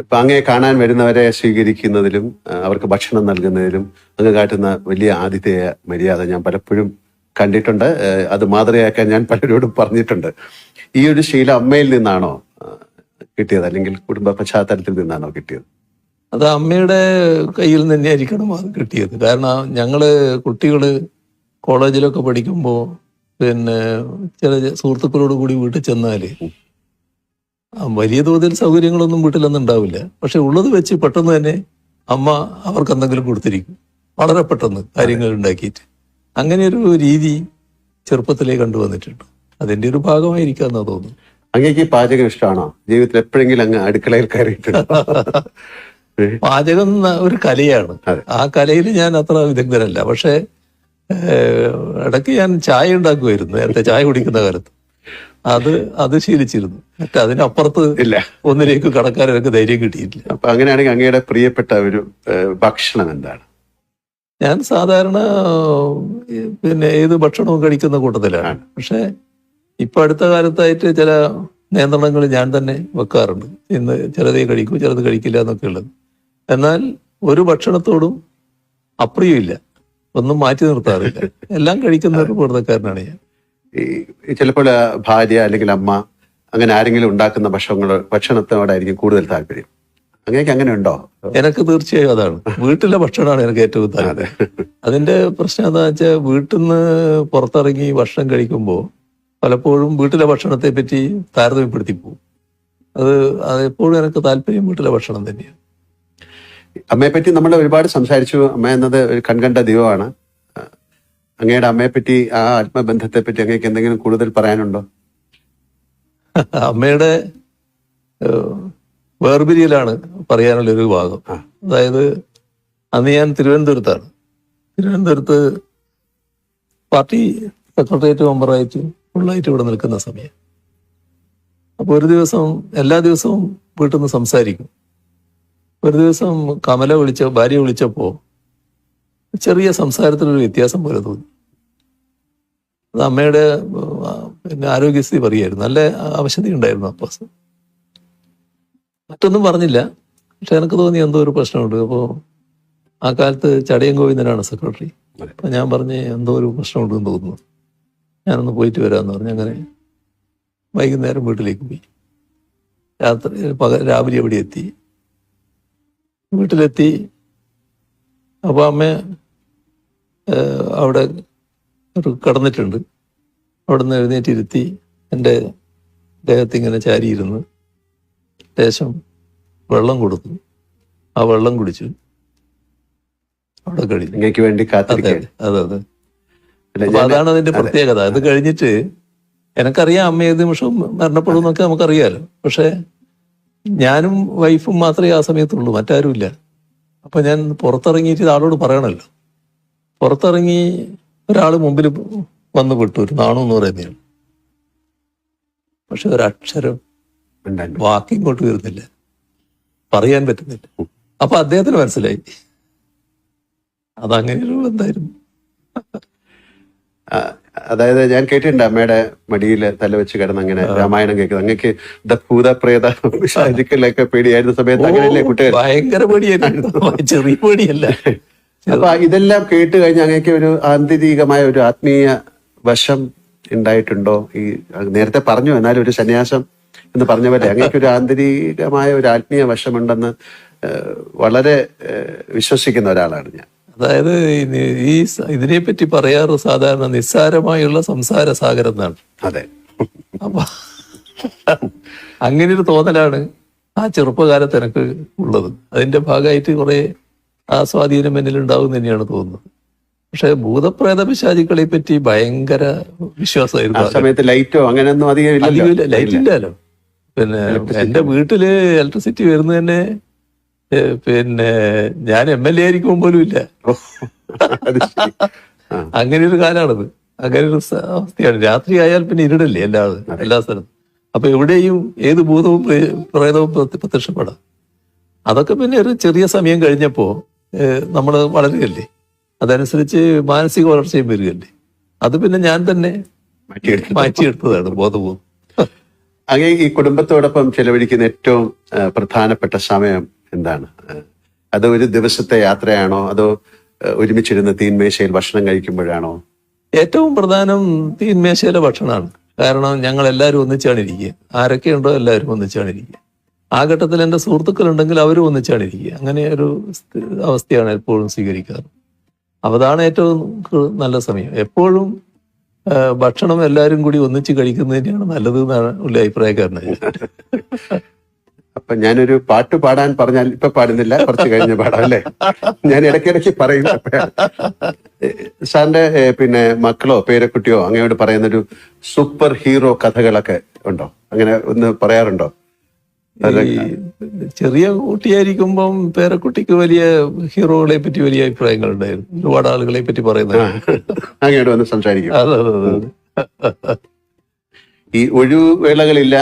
ഇപ്പൊ അങ്ങയെ കാണാൻ വരുന്നവരെ സ്വീകരിക്കുന്നതിലും അവർക്ക് ഭക്ഷണം നൽകുന്നതിലും അങ്ങ് കാട്ടുന്ന വലിയ ആതിഥേയ മര്യാദ ഞാൻ പലപ്പോഴും കണ്ടിട്ടുണ്ട്. അത് മാതൃകയാക്കാൻ ഞാൻ പലരോടും പറഞ്ഞിട്ടുണ്ട്. ഈ ഒരു ശീലം അമ്മയിൽ നിന്നാണോ കിട്ടിയത്, അല്ലെങ്കിൽ കുടുംബ പശ്ചാത്തലത്തിൽ നിന്നാണോ കിട്ടിയത്? അത് അമ്മയുടെ കയ്യിൽ നിന്ന് തന്നെയായിരിക്കണം അത് കിട്ടിയത്. കാരണം ഞങ്ങള് കുട്ടികള് കോളേജിലൊക്കെ പഠിക്കുമ്പോൾ പിന്നെ ചില സുഹൃത്തുക്കളോട് കൂടി വീട്ടിൽ ചെന്നാല് വലിയ തോതിൽ സൗകര്യങ്ങളൊന്നും വീട്ടിലൊന്നും ഉണ്ടാവില്ല. പക്ഷെ ഉള്ളത് വെച്ച് പെട്ടെന്ന് തന്നെ അമ്മ അവർക്ക് എന്തെങ്കിലും കൊടുത്തിരിക്കും, വളരെ പെട്ടെന്ന് കാര്യങ്ങൾ ഉണ്ടാക്കിയിട്ട്. അങ്ങനെ ഒരു രീതി ചെറുപ്പത്തിലേ കണ്ടുവന്നിട്ടുണ്ട്. അതിന്റെ ഒരു ഭാഗമായിരിക്കാന്നാ തോന്നുന്നു. അങ്ങേക്ക് പാചകം ഇഷ്ടമാണോ? ജീവിതത്തിൽ എപ്പോഴെങ്കിലും അങ്ങ് അടുക്കളയിൽ കയറിയിട്ടുണ്ട്? പാചകം ഒരു കലയാണ്. ആ കലയിൽ ഞാൻ അത്ര വിദഗ്ധനല്ല. പക്ഷെ ഇടയ്ക്ക് ഞാൻ ചായ ഉണ്ടാക്കുമായിരുന്നു നേരത്തെ, ചായ കുടിക്കുന്ന കാലത്ത്. അത് ശീലിച്ചിരുന്നു. മറ്റേ അതിനപ്പുറത്ത് ഇല്ല, ഒന്നിലേക്ക് കടക്കാൻ എനിക്ക് ധൈര്യം കിട്ടിയിട്ടില്ല. അപ്പൊ അങ്ങനെയാണെങ്കിൽ അങ്ങയുടെ പ്രിയപ്പെട്ട ഒരു ഭക്ഷണം എന്താണ്? ഞാൻ സാധാരണ പിന്നെ ഏത് ഭക്ഷണവും കഴിക്കുന്ന കൂട്ടത്തിലാണ്. പക്ഷെ ഇപ്പൊ അടുത്ത കാലത്തായിട്ട് ചില നിയന്ത്രണങ്ങൾ ഞാൻ തന്നെ വെക്കാറുണ്ട്. ഇന്ന് ചിലതേ കഴിക്കൂ, ചിലത് കഴിക്കില്ല എന്നൊക്കെ ഉള്ളത്. എന്നാൽ ഒരു ഭക്ഷണത്തോടും അപ്രിയമില്ല, ഒന്നും മാറ്റി നിർത്താറില്ല. എല്ലാം കഴിക്കുന്ന ഒരു പൂർണ്ണക്കാരനാണ് ഞാൻ. ഈ ചിലപ്പോൾ ഭാര്യ അല്ലെങ്കിൽ അമ്മ അങ്ങനെ ആരെങ്കിലും ഉണ്ടാക്കുന്ന ഭക്ഷണത്തോടായിരിക്കും കൂടുതൽ താല്പര്യം. അങ്ങനെയൊക്കെ അങ്ങനെ ഉണ്ടോ? എനിക്ക് തീർച്ചയായും അതാണ്. വീട്ടിലെ ഭക്ഷണമാണ് എനിക്ക് ഏറ്റവും താല്പര്യം. അതിന്റെ പ്രശ്നം എന്താ വെച്ചാൽ, വീട്ടിൽ നിന്ന് പുറത്തിറങ്ങി ഭക്ഷണം കഴിക്കുമ്പോൾ പലപ്പോഴും വീട്ടിലെ ഭക്ഷണത്തെ പറ്റി താരതമ്യപ്പെടുത്തി പോകും. അതെപ്പോഴും എനിക്ക് താല്പര്യം വീട്ടിലെ ഭക്ഷണം തന്നെയാണ്. അമ്മയെ പറ്റി നമ്മൾ ഒരുപാട് സംസാരിച്ചു. അമ്മ എന്നത് ഒരു കൺകണ്ട ദൈവമാണ്. അങ്ങയുടെ അമ്മയെ പറ്റി, ആ ആത്മബന്ധത്തെ പറ്റി അങ്ങേക്ക് എന്തെങ്കിലും കൂടുതൽ പറയാനുണ്ടോ? അമ്മയുടെ വേർപിരിയലാണ് പറയാനുള്ളൊരു ഭാഗം. അതായത് അന്ന് ഞാൻ തിരുവനന്തപുരത്താണ്. തിരുവനന്തപുരത്ത് പാർട്ടി സെക്രട്ടേറിയറ്റ് മെമ്പറായിട്ട് ഫുള്ളായിട്ട് ഇവിടെ നിൽക്കുന്ന സമയം. അപ്പൊ ഒരു ദിവസം, എല്ലാ ദിവസവും വീട്ടിൽ നിന്ന് സംസാരിക്കും. ഒരു ദിവസം ഭാര്യ വിളിച്ചപ്പോ ചെറിയ സംസാരത്തിലൊരു വ്യത്യാസം പോലെ തോന്നി. അത് അമ്മയുടെ പിന്നെ ആരോഗ്യസ്ഥിതി പറയായിരുന്നു. നല്ല അവശത ഉണ്ടായിരുന്നു അപ്പൊ. മറ്റൊന്നും പറഞ്ഞില്ല, പക്ഷെ എനിക്ക് തോന്നി എന്തോ ഒരു പ്രശ്നമുണ്ട്. അപ്പോൾ ആ കാലത്ത് ചടയം ഗോവിന്ദനാണ് സെക്രട്ടറി. അപ്പൊ ഞാൻ പറഞ്ഞ് എന്തോ ഒരു പ്രശ്നമുണ്ടെന്ന് തോന്നുന്നു, ഞാനൊന്ന് പോയിട്ട് വരാമെന്ന് പറഞ്ഞു. അങ്ങനെ വൈകുന്നേരം വീട്ടിലേക്ക് പോയി. രാവിലെ എവിടെ എത്തി, വീട്ടിലെത്തി. അപ്പോൾ അമ്മ അവിടെ കിടന്നിട്ടുണ്ട്. അവിടെ നിന്ന് എഴുന്നേറ്റിരുത്തി എൻ്റെ ദേഹത്തിങ്ങനെ ചാരിയിരുന്ന് ലേശം വെള്ളം കൊടുത്തു. ആ വെള്ളം കുടിച്ചു. അവിടെ കഴിഞ്ഞു. വേണ്ടി അതെ. അപ്പൊ അതാണ് അതിന്റെ പ്രത്യേകത. അത് കഴിഞ്ഞിട്ട് എനിക്കറിയാം അമ്മ ഏത് നിമിഷവും മരണപ്പെടും എന്നൊക്കെ നമുക്കറിയാലോ. പക്ഷെ ഞാനും വൈഫും മാത്രമേ ആ സമയത്തുള്ളൂ, മറ്റാരും ഇല്ല. അപ്പൊ ഞാൻ പുറത്തിറങ്ങിയിട്ട് ആളോട് പറയണല്ലോ. പുറത്തിറങ്ങി ഒരാൾ മുമ്പിൽ വന്ന് വിട്ടു, ഒരു നാണു എന്ന് പറയുന്നതാണ്. പക്ഷെ ഒരക്ഷരം വാക്കിങ്ങോട്ട് വരുന്നില്ല, പറയാൻ പറ്റുന്നില്ല. അപ്പൊ അദ്ദേഹത്തിന് മനസ്സിലായി അതങ്ങനെ ഒരു എന്തായിരുന്നു. അതായത് ഞാൻ കേട്ടിട്ടുണ്ട് അമ്മയുടെ മടിയിൽ തല വെച്ച് കിടന്ന് അങ്ങനെ രാമായണം കേൾക്കുന്നത്. അങ്ങക്ക് ഭൂതപ്രേത പിശാചുക്കളൊക്കെ പേടിയായിരുന്ന സമയത്ത് അങ്ങനെയല്ലേ കുട്ടികൾ? ഭയങ്കര പേടിയായിരുന്നു, ചെറിയ പേടിയല്ല. അപ്പൊ ഇതെല്ലാം കേട്ട് കഴിഞ്ഞ് അങ്ങക്ക് ഒരു ആന്തരികമായ ഒരു ആത്മീയ വശം ഉണ്ടായിട്ടുണ്ടോ? ഈ നേരത്തെ പറഞ്ഞു, എന്നാലും ഒരു സന്യാസം എന്ന് പറഞ്ഞ പോലെ അങ്ങക്ക് ഒരു ആന്തരികമായ ഒരു ആത്മീയ വശമുണ്ടെന്ന് വളരെ വിശ്വസിക്കുന്ന ഒരാളാണ് ഞാൻ. അതായത് ഇതിനെപ്പറ്റി പറയാറ് സാധാരണ നിസ്സാരമായുള്ള സംസാര സാഗരം എന്നാണ്. അതെ. അപ്പൊ അങ്ങനെ ഒരു തോന്നലാണ് ആ ചെറുപ്പകാലത്ത് എനിക്ക് ഉള്ളത്. അതിന്റെ ഭാഗമായിട്ട് കുറെ ആ സ്വാധീനം എന്നിൽ ഉണ്ടാവും തന്നെയാണ് തോന്നുന്നത്. പക്ഷെ ഭൂതപ്രേത പിശാചുക്കളെ പറ്റി ഭയങ്കര വിശ്വാസമായിരുന്നു. ആ സമയത്ത് ലൈറ്റോ അങ്ങനെയൊന്നും അധികം ലൈറ്റ് ഇല്ലല്ലോ. പിന്നെ എന്റെ വീട്ടില് ഇലക്ട്രിസിറ്റി വരുന്നത് തന്നെ പിന്നെ ഞാൻ MLA ആയിരിക്കുമ്പോൾ പോലും ഇല്ല. ഓ, അത് ശരി. ആ, അങ്ങനെ ഒരു കാലാണത്. അങ്ങനെ ഒരു അവസ്ഥയാണ്. രാത്രി ആയാൽ പിന്നെ ഇരുടല്ലേ എല്ലാ സ്ഥലത്തും. അപ്പൊ എവിടെയും ഏത് ഭൂതവും പ്രേതവും പ്രത്യക്ഷപ്പെടാം. അതൊക്കെ പിന്നെ ഒരു ചെറിയ സമയം കഴിഞ്ഞപ്പോ നമ്മൾ വളരുകയല്ലേ, അതനുസരിച്ച് മാനസിക വളർച്ചയും വരികയല്ലേ. അത് പിന്നെ ഞാൻ തന്നെ മാറ്റിയെടുത്തതാണ് ബോധപൂർവ്വം. അങ്ങനെ ഈ കുടുംബത്തോടൊപ്പം ചെലവഴിക്കുന്ന ഏറ്റവും പ്രധാനപ്പെട്ട സമയം എന്താണ്? അത് ഒരു ദിവസത്തെ യാത്രയാണോ, അതോ ഒരുമിച്ചിരുന്ന് തീൻമേശയിൽ ഭക്ഷണം കഴിക്കുമ്പോഴാണോ? ഏറ്റവും പ്രധാനം തീന്മേശയിലെ ഭക്ഷണമാണ്. കാരണം ഞങ്ങൾ എല്ലാവരും ഒന്നിച്ചാണ് ഇരിക്കുക. ആരൊക്കെയുണ്ടോ എല്ലാവരും ഒന്നിച്ചാണ് ഇരിക്കുക. ആ ഘട്ടത്തിൽ എൻ്റെ സുഹൃത്തുക്കളുണ്ടെങ്കിൽ അവരും ഒന്നിച്ചാണ് ഇരിക്കുക. അങ്ങനെ ഒരു അവസ്ഥയാണ് എപ്പോഴും സ്വീകരിക്കാറ്. അപ്പോൾ അതാണ് ഏറ്റവും നല്ല സമയം. എപ്പോഴും ഭക്ഷണം എല്ലാവരും കൂടി ഒന്നിച്ച് കഴിക്കുന്നത് തന്നെയാണ് നല്ലത് എന്നാണ് ഉള്ള അഭിപ്രായക്കാരനാണ്. അപ്പൊ ഞാനൊരു പാട്ട് പാടാൻ പറഞ്ഞാൽ ഇപ്പൊ പാടുന്നില്ല, കുറച്ച് കഴിഞ്ഞ് പാടാം അല്ലേ? ഞാൻ ഇടയ്ക്കിടയ്ക്ക് പറയും. സാറിന്റെ പിന്നെ മക്കളോ പേരക്കുട്ടിയോ അങ്ങയോട് പറയുന്നൊരു സൂപ്പർ ഹീറോ കഥകളൊക്കെ ഉണ്ടോ? അങ്ങനെ ഒന്ന് പറയാറുണ്ടോ? ഈ ചെറിയ കുട്ടിയായിരിക്കുമ്പം പേരക്കുട്ടിക്ക് വലിയ ഹീറോകളെ പറ്റി വലിയ അഭിപ്രായങ്ങൾ ഉണ്ടായിരുന്നു. ഒരുപാട് ആളുകളെ പറ്റി പറയുന്നത്. അങ്ങോട്ട് വന്ന് സംസാരിക്കും. അതെ. ഈ ഒഴിവുവേളകളില്ല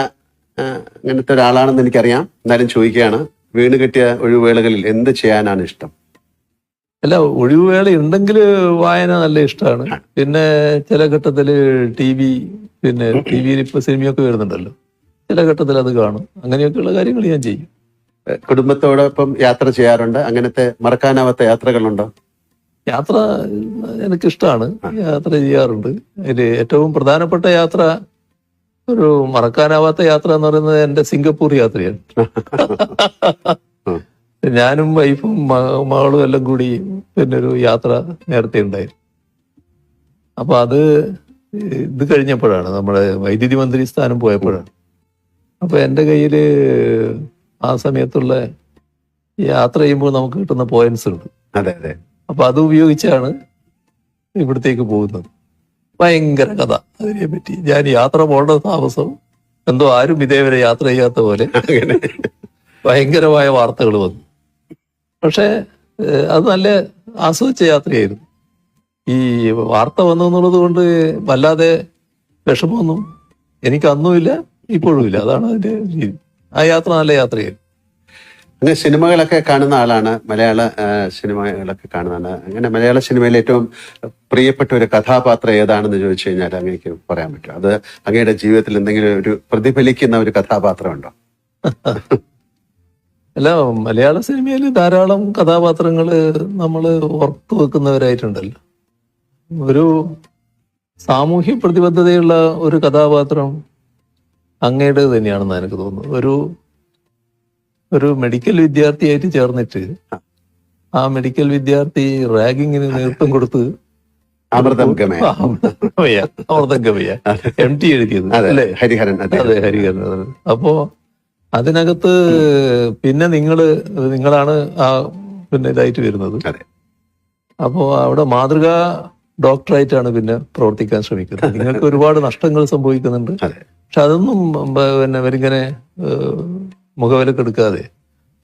അങ്ങനത്തെ ഒരാളാണെന്ന് എനിക്കറിയാം. എന്നാലും ചോദിക്കുകയാണ്, വീണ് കിട്ടിയ ഒഴിവുവേളകളിൽ എന്ത് ചെയ്യാനാണ് ഇഷ്ടം? അല്ല, ഒഴിവുവേള ഉണ്ടെങ്കിൽ വായന നല്ല ഇഷ്ടമാണ്. പിന്നെ ചില ഘട്ടത്തിൽ പിന്നെ ടിവിയിൽ ഇപ്പൊ സിനിമയൊക്കെ വരുന്നുണ്ടല്ലോ, ചില ഘട്ടത്തിൽ അത് കാണും. അങ്ങനെയൊക്കെയുള്ള കാര്യങ്ങൾ ഞാൻ ചെയ്യും. കുടുംബത്തോടൊപ്പം യാത്ര ചെയ്യാറുണ്ട്? അങ്ങനത്തെ മറക്കാനാവാത്ത യാത്രകളുണ്ടോ? യാത്ര എനിക്കിഷ്ടമാണ്, യാത്ര ചെയ്യാറുണ്ട്. അതിൽ ഏറ്റവും പ്രധാനപ്പെട്ട യാത്ര, ഒരു മറക്കാനാവാത്ത യാത്ര എന്ന് പറയുന്നത് എൻ്റെ സിംഗപ്പൂർ യാത്രയാണ്. ഞാനും വൈഫും മകളും എല്ലാം കൂടി പിന്നെ ഒരു യാത്ര നേരത്തെ ഉണ്ടായിരുന്നു. അപ്പൊ അത് ഇത് കഴിഞ്ഞപ്പോഴാണ്, നമ്മുടെ വൈദ്യുതി മന്ത്രി സ്ഥാനം പോയപ്പോഴാണ്. അപ്പൊ എൻ്റെ കയ്യിൽ ആ സമയത്തുള്ള യാത്ര ചെയ്യുമ്പോൾ നമുക്ക് കിട്ടുന്ന പോയിന്റ്സ് ഉണ്ട്. അതെ. അപ്പൊ അത് ഉപയോഗിച്ചാണ് ഇവിടത്തേക്ക് പോകുന്നത്. ഭയങ്കര കഥ അതിനെ പറ്റി. ഞാൻ യാത്ര പോകേണ്ട താമസം എന്തോ ആരും ഇതേവരെ യാത്ര ചെയ്യാത്ത പോലെ ഭയങ്കരമായ വാർത്തകൾ വന്നു. പക്ഷെ അത് നല്ല ആസ്വദിച്ച യാത്രയായിരുന്നു. ഈ വാർത്ത വന്നു എന്നുള്ളത് കൊണ്ട് വല്ലാതെ വിഷമമൊന്നും എനിക്ക് അന്നുമില്ല, ഇപ്പോഴും ഇല്ല. അതാണ് അതിന്റെ രീതി. ആ യാത്ര നല്ല യാത്രയായിരുന്നു. അങ്ങനെ സിനിമകളൊക്കെ കാണുന്ന ആളാണ്, മലയാള സിനിമകളൊക്കെ കാണുന്നതാണ്. അങ്ങനെ മലയാള സിനിമയിൽ ഏറ്റവും പ്രിയപ്പെട്ട ഒരു കഥാപാത്രം ഏതാണെന്ന് ചോദിച്ചു കഴിഞ്ഞാൽ അങ്ങേക്ക് പറയാൻ പറ്റും? അത് അങ്ങയുടെ ജീവിതത്തിൽ എന്തെങ്കിലും ഒരു പ്രതിഫലിക്കുന്ന ഒരു കഥാപാത്രം ഉണ്ടോ? അല്ല, മലയാള സിനിമയിൽ ധാരാളം കഥാപാത്രങ്ങൾ നമ്മൾ ഓർത്തു വെക്കുന്നവരായിട്ടുണ്ടല്ലോ. ഒരു സാമൂഹ്യ പ്രതിബദ്ധതയുള്ള ഒരു കഥാപാത്രം അങ്ങയുടെ തന്നെയാണെന്ന് എനിക്ക് തോന്നുന്നു. ഒരു മെഡിക്കൽ വിദ്യാർത്ഥിയായിട്ട് ചേർന്നിട്ട് ആ മെഡിക്കൽ വിദ്യാർത്ഥി റാഗിങ്ങിന് നേതൃത്വം കൊടുത്ത് അമൃതം ഗമയ MT എഴുതിയത് അല്ലേ? ഹരിഹരൻ. അതെ, ഹരിഹരൻ. അപ്പോ അതിനകത്ത് പിന്നെ നിങ്ങളാണ് ആ പിന്നെ ഇതായിട്ട് വരുന്നത്. അപ്പോ അവിടെ മാതൃകാ ഡോക്ടറായിട്ടാണ് പിന്നെ പ്രവർത്തിക്കാൻ ശ്രമിക്കുന്നത്. നിങ്ങൾക്ക് ഒരുപാട് നഷ്ടങ്ങൾ സംഭവിക്കുന്നുണ്ട്. പക്ഷെ അതൊന്നും പിന്നെ അവരിങ്ങനെ മുഖവിലക്കെടുക്കാതെ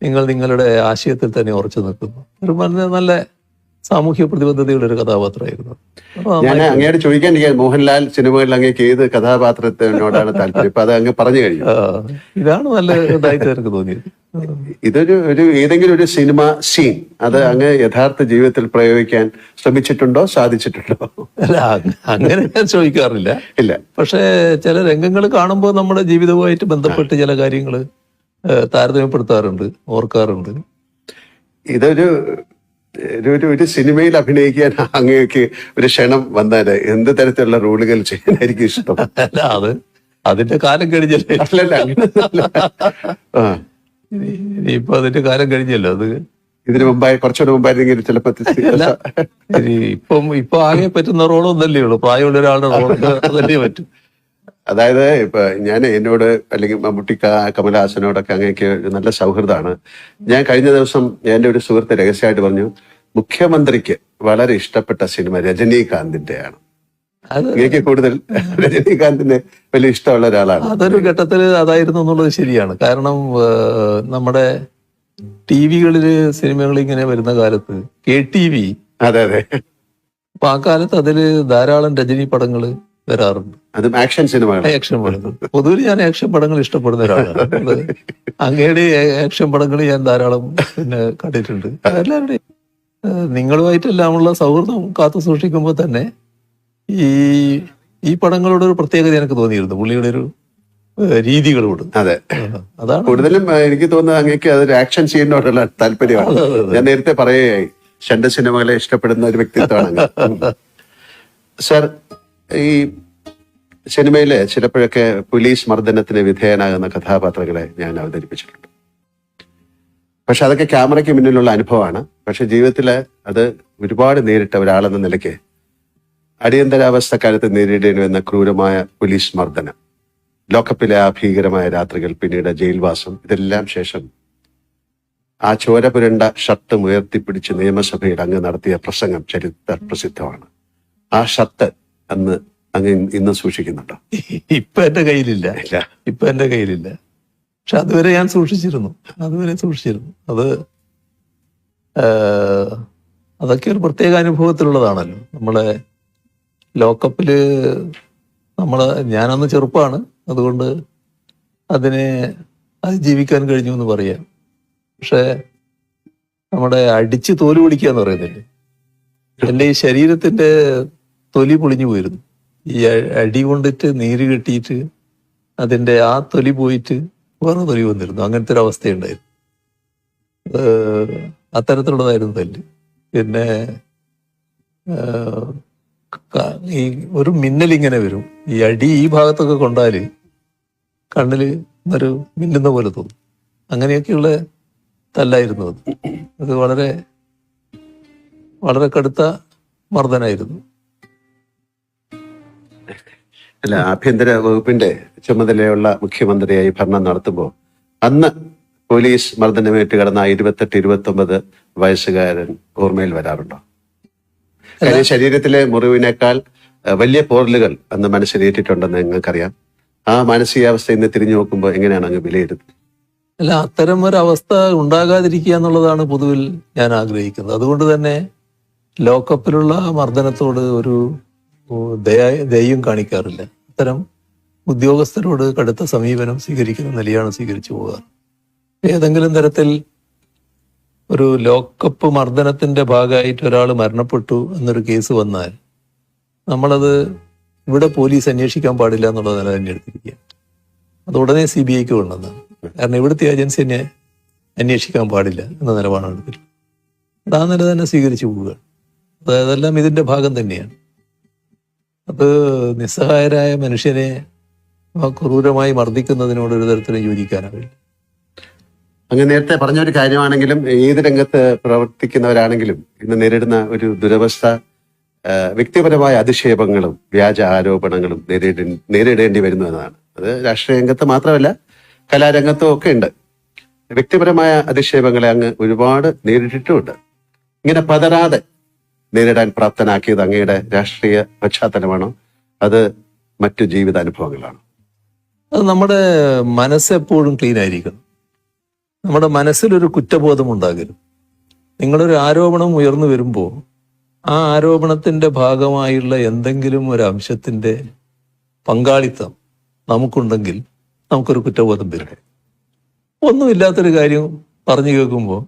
നിങ്ങൾ നിങ്ങളുടെ ആശയത്തിൽ തന്നെ ഉറച്ചു നിൽക്കുന്നു. ഒരു നല്ല സാമൂഹ്യ പ്രതിബദ്ധതയുള്ള ഒരു കഥാപാത്രമായിരുന്നു. ഞാൻ അങ്ങോട്ട് ചോദിക്കാൻ, മോഹൻലാൽ സിനിമകളിൽ അങ്ങേക്ക് ഏത് കഥാപാത്രത്തിനോടാണ് താല്പര്യം? ഇപ്പൊ അത് അങ്ങ് പറഞ്ഞു കഴിഞ്ഞു. ഇതാണ് നല്ല ഇതായിട്ട് എനിക്ക് തോന്നിയത്. ഇതൊരു ഏതെങ്കിലും ഒരു സിനിമ സീൻ അത് അങ്ങ് യഥാർത്ഥ ജീവിതത്തിൽ പ്രയോഗിക്കാൻ ശ്രമിച്ചിട്ടുണ്ടോ, സാധിച്ചിട്ടുണ്ടോ? അല്ല, അങ്ങനെ ഞാൻ ചോദിക്കാറില്ല. ഇല്ല. പക്ഷെ ചില രംഗങ്ങൾ കാണുമ്പോൾ നമ്മുടെ ജീവിതവുമായിട്ട് ബന്ധപ്പെട്ട് ചില കാര്യങ്ങൾ താരതമ്യപ്പെടുത്താറുണ്ട്, ഓർക്കാറുണ്ട്. ഇതൊരു ഒരു സിനിമയിൽ അഭിനയിക്കാൻ അങ്ങേക്ക് ഒരു ക്ഷണം വന്നാല് എന്ത് തരത്തിലുള്ള റോളുകൾ ചെയ്യാനായിരിക്കും ഇഷ്ടം? അല്ല, അതിന്റെ കാലം കഴിഞ്ഞല്ലേ. ഇനിയിപ്പോ അതിന്റെ കാലം കഴിഞ്ഞല്ലോ. അത് ഇതിനു മുമ്പായി കുറച്ചുകൂടെ മുമ്പായിരുന്നെങ്കിൽ ചിലപ്പോ ഇപ്പൊ ആകെ പറ്റുന്ന റോളൊന്നല്ലേ ഉള്ളൂ. പ്രായമുള്ള ഒരാളുടെ റോൾ അതല്ലേ പറ്റും. അതായത് ഇപ്പൊ ഞാൻ എന്നോട് അല്ലെങ്കിൽ മമ്മൂട്ടിക്ക, കമലഹാസനോടൊക്കെ അങ്ങേക്ക് നല്ല സൗഹൃദമാണ്. ഞാൻ കഴിഞ്ഞ ദിവസം എന്റെ ഒരു സുഹൃത്ത് രഹസ്യമായിട്ട് പറഞ്ഞു, മുഖ്യമന്ത്രിക്ക് വളരെ ഇഷ്ടപ്പെട്ട സിനിമ രജനീകാന്തിന്റെയാണ്. അങ്ങേക്ക് കൂടുതൽ രജനീകാന്തിന് വലിയ ഇഷ്ടമുള്ള ഒരാളാണ്. അതൊരു ഘട്ടത്തിൽ അതായിരുന്നു എന്നുള്ളത് ശരിയാണ്. കാരണം നമ്മുടെ TV-കളില് സിനിമകൾ ഇങ്ങനെ വരുന്ന കാലത്ത് KTV, അതെ അതെ, അപ്പൊ ആ കാലത്ത് അതില് ധാരാളം രജനി പടങ്ങൾ വരാറുണ്ട്, അതും ആക്ഷൻ സിനിമകൾ. ആക്ഷൻ പടങ്ങൾ. പൊതുവിൽ ഞാൻ ആക്ഷൻ പടങ്ങൾ ഇഷ്ടപ്പെടുന്ന ഒരാളാണ്. അത് അങ്ങയുടെ ആക്ഷൻ പടങ്ങൾ ഞാൻ ധാരാളം പിന്നെ കണ്ടിട്ടുണ്ട്. എല്ലാവരുടെയും നിങ്ങളുമായിട്ടെല്ലാമുള്ള സൗഹൃദം കാത്തു സൂക്ഷിക്കുമ്പോൾ തന്നെ ഈ ഈ പടങ്ങളോട് ഒരു പ്രത്യേകത എനിക്ക് തോന്നിയിരുന്നു, പുള്ളിയുടെ ഒരു രീതികളോട്. അതെ, അതാണ് കൂടുതലും എനിക്ക് തോന്നുന്നത് അങ്ങേക്ക് അതൊരു ആക്ഷൻ സീനിനോടുള്ള താല്പര്യമാണ്. ഞാൻ നേരത്തെ പറയുകയായി, ഷണ്ട് സിനിമകളെ ഇഷ്ടപ്പെടുന്ന ഒരു വ്യക്തിത്വമാണ് അങ്ങ്. സർ, ഈ സിനിമയില് ചിലപ്പോഴൊക്കെ പോലീസ് മർദ്ദനത്തിന് വിധേയനാകുന്ന കഥാപാത്രങ്ങളെ ഞാൻ അവതരിപ്പിച്ചിട്ടുണ്ട്. പക്ഷെ അതൊക്കെ ക്യാമറയ്ക്ക് മുന്നിലുള്ള അനുഭവമാണ്. പക്ഷെ ജീവിതത്തില് അത് ഒരുപാട് നേരിട്ട ഒരാളെന്ന നിലയ്ക്ക് അടിയന്തരാവസ്ഥ കാലത്ത് നേരിടേണ്ടി വന്ന ക്രൂരമായ പോലീസ് മർദ്ദനം, ലോക്കപ്പിലെ ആ ഭീകരമായ രാത്രികൾ, പിന്നീട് ജയിൽവാസം, ഇതെല്ലാം ശേഷം ആ ചോര പുരണ്ട ഷർട്ട് ഉയർത്തിപ്പിടിച്ച് നിയമസഭയിൽ അങ്ങ് നടത്തിയ പ്രസംഗം ചരിത്ര പ്രസിദ്ധമാണ്. ആ ഷർട്ട് അന്ന് അങ്ങ് ഇന്ന് സൂക്ഷിക്കുന്നുണ്ടോ? ഇപ്പൊ എന്റെ കയ്യിലില്ല, ഇപ്പൊ എന്റെ കയ്യിലില്ല. പക്ഷെ അതുവരെ ഞാൻ സൂക്ഷിച്ചിരുന്നു. അത് അതൊക്കെ ഒരു പ്രത്യേക അനുഭവത്തിലുള്ളതാണല്ലോ. നമ്മളെ ലോക്കപ്പില് ഞാനന്ന് ചെറുപ്പമാണ്, അതുകൊണ്ട് അതിനെ അതിജീവിക്കാൻ കഴിഞ്ഞു എന്ന് പറയാം. പക്ഷെ നമ്മുടെ അടിച്ച് തോല് പൊളിക്കുക എന്ന് പറയുന്നില്ലേ, എൻ്റെ ഈ ശരീരത്തിന്റെ തൊലി പൊളിഞ്ഞു പോയിരുന്നു. ഈ അടി കൊണ്ടിട്ട് നീര് കെട്ടിയിട്ട് അതിന്റെ ആ തൊലി പോയിട്ട് വേറെ തൊലി വന്നിരുന്നു. അങ്ങനത്തെ ഒരു അവസ്ഥയുണ്ടായിരുന്നു. അത്തരത്തിലുള്ളതായിരുന്നു തല്ല്. പിന്നെ ഈ ഒരു മിന്നലിങ്ങനെ വരും. ഈ അടി ഈ ഭാഗത്തൊക്കെ കൊണ്ടാല് കണ്ണില് ഒരു മിന്നുന്ന പോലെ തോന്നും. അങ്ങനെയൊക്കെയുള്ള തല്ലായിരുന്നു അത്. അത് വളരെ വളരെ കടുത്ത മർദ്ദനായിരുന്നു. അല്ല, ആഭ്യന്തര വകുപ്പിന്റെ ചുമതലയുള്ള മുഖ്യമന്ത്രിയായി ഭരണം നടത്തുമ്പോൾ അന്ന് പോലീസ് മർദ്ദനമേറ്റ് കിടന്ന 28-29 വയസ്സുകാരൻ ഓർമ്മയിൽ വരാറുണ്ടോ? കാര്യം ശരീരത്തിലെ മുറിവിനേക്കാൾ വലിയ പോറലുകൾ അന്ന് മനസ്സിലേറ്റിട്ടുണ്ടെന്ന് നിങ്ങൾക്കറിയാം. ആ മാനസികാവസ്ഥ ഇന്ന് തിരിഞ്ഞു നോക്കുമ്പോൾ എങ്ങനെയാണ് അങ്ങ് വിലയിരുത്തുന്നത്? അല്ല, അത്തരം ഒരു അവസ്ഥ ഉണ്ടാകാതിരിക്കുക എന്നുള്ളതാണ് പൊതുവിൽ ഞാൻ ആഗ്രഹിക്കുന്നത്. അതുകൊണ്ട് തന്നെ ലോക്കപ്പിലുള്ള മർദ്ദനത്തോട് ഒരു ദയയും കാണിക്കാറില്ല. അത്തരം ഉദ്യോഗസ്ഥരോട് കടുത്ത സമീപനം സ്വീകരിക്കുന്ന നിലയാണ് സ്വീകരിച്ചു പോകാറ്. ഏതെങ്കിലും തരത്തിൽ ഒരു ലോക്കപ്പ് മർദ്ദനത്തിന്റെ ഭാഗമായിട്ട് ഒരാൾ മരണപ്പെട്ടു എന്നൊരു കേസ് വന്നാൽ നമ്മളത് ഇവിടെ പോലീസ് അന്വേഷിക്കാൻ പാടില്ല എന്നുള്ള നില തന്നെ എടുത്തിരിക്കുക. അത് ഉടനെ CBIക്ക് കൊണ്ടുവന്നാണ്. കാരണം ഇവിടുത്തെ ഏജൻസി തന്നെ അന്വേഷിക്കാൻ പാടില്ല എന്ന നിലപാടാണ് എടുത്തിട്ടുള്ളത്. അത് ആ നില തന്നെ സ്വീകരിച്ചു പോവുകയാണ്. അതെല്ലാം ഇതിന്റെ ഭാഗം തന്നെയാണ്. അത് നിസ്സഹായരായ മനുഷ്യനെ ക്രൂരമായി മർദ്ദിക്കുന്നതിനോട് ഒരു തരത്തിലും യോജിക്കാനാവില്ല. അങ്ങ് നേരത്തെ പറഞ്ഞൊരു കാര്യമാണെങ്കിലും ഏത് രംഗത്ത് പ്രവർത്തിക്കുന്നവരാണെങ്കിലും ഇന്ന് നേരിടുന്ന ഒരു ദുരവസ്ഥ വ്യക്തിപരമായ അധിക്ഷേപങ്ങളും വ്യാജ ആരോപണങ്ങളും നേരിടേണ്ടി വരുന്നു എന്നതാണ്. അത് രാഷ്ട്രീയ രംഗത്ത് മാത്രമല്ല, കലാരംഗത്തും ഒക്കെ ഉണ്ട്. വ്യക്തിപരമായ അധിക്ഷേപങ്ങളെ അങ്ങ് ഒരുപാട് നേരിട്ടിട്ടുമുണ്ട്. ഇങ്ങനെ പതരാതെ നേരിടാൻ പ്രാപ്തനാക്കിയത് അങ്ങയുടെ രാഷ്ട്രീയ പശ്ചാത്തലമാണോ, അത് മറ്റു ജീവിതാനുഭവങ്ങളാണോ? അത് നമ്മുടെ മനസ്സെപ്പോഴും ക്ലീൻ ആയിരിക്കണം. നമ്മുടെ മനസ്സിലൊരു കുറ്റബോധം ഉണ്ടാകരുത്. നിങ്ങളൊരു ആരോപണം ഉയർന്നു വരുമ്പോൾ ആ ആരോപണത്തിന്റെ ഭാഗമായുള്ള എന്തെങ്കിലും ഒരു അംശത്തിന്റെ പങ്കാളിത്തം നമുക്കുണ്ടെങ്കിൽ നമുക്കൊരു കുറ്റബോധം വരും. ഒന്നുമില്ലാത്തൊരു കാര്യം പറഞ്ഞു കേൾക്കുമ്പോൾ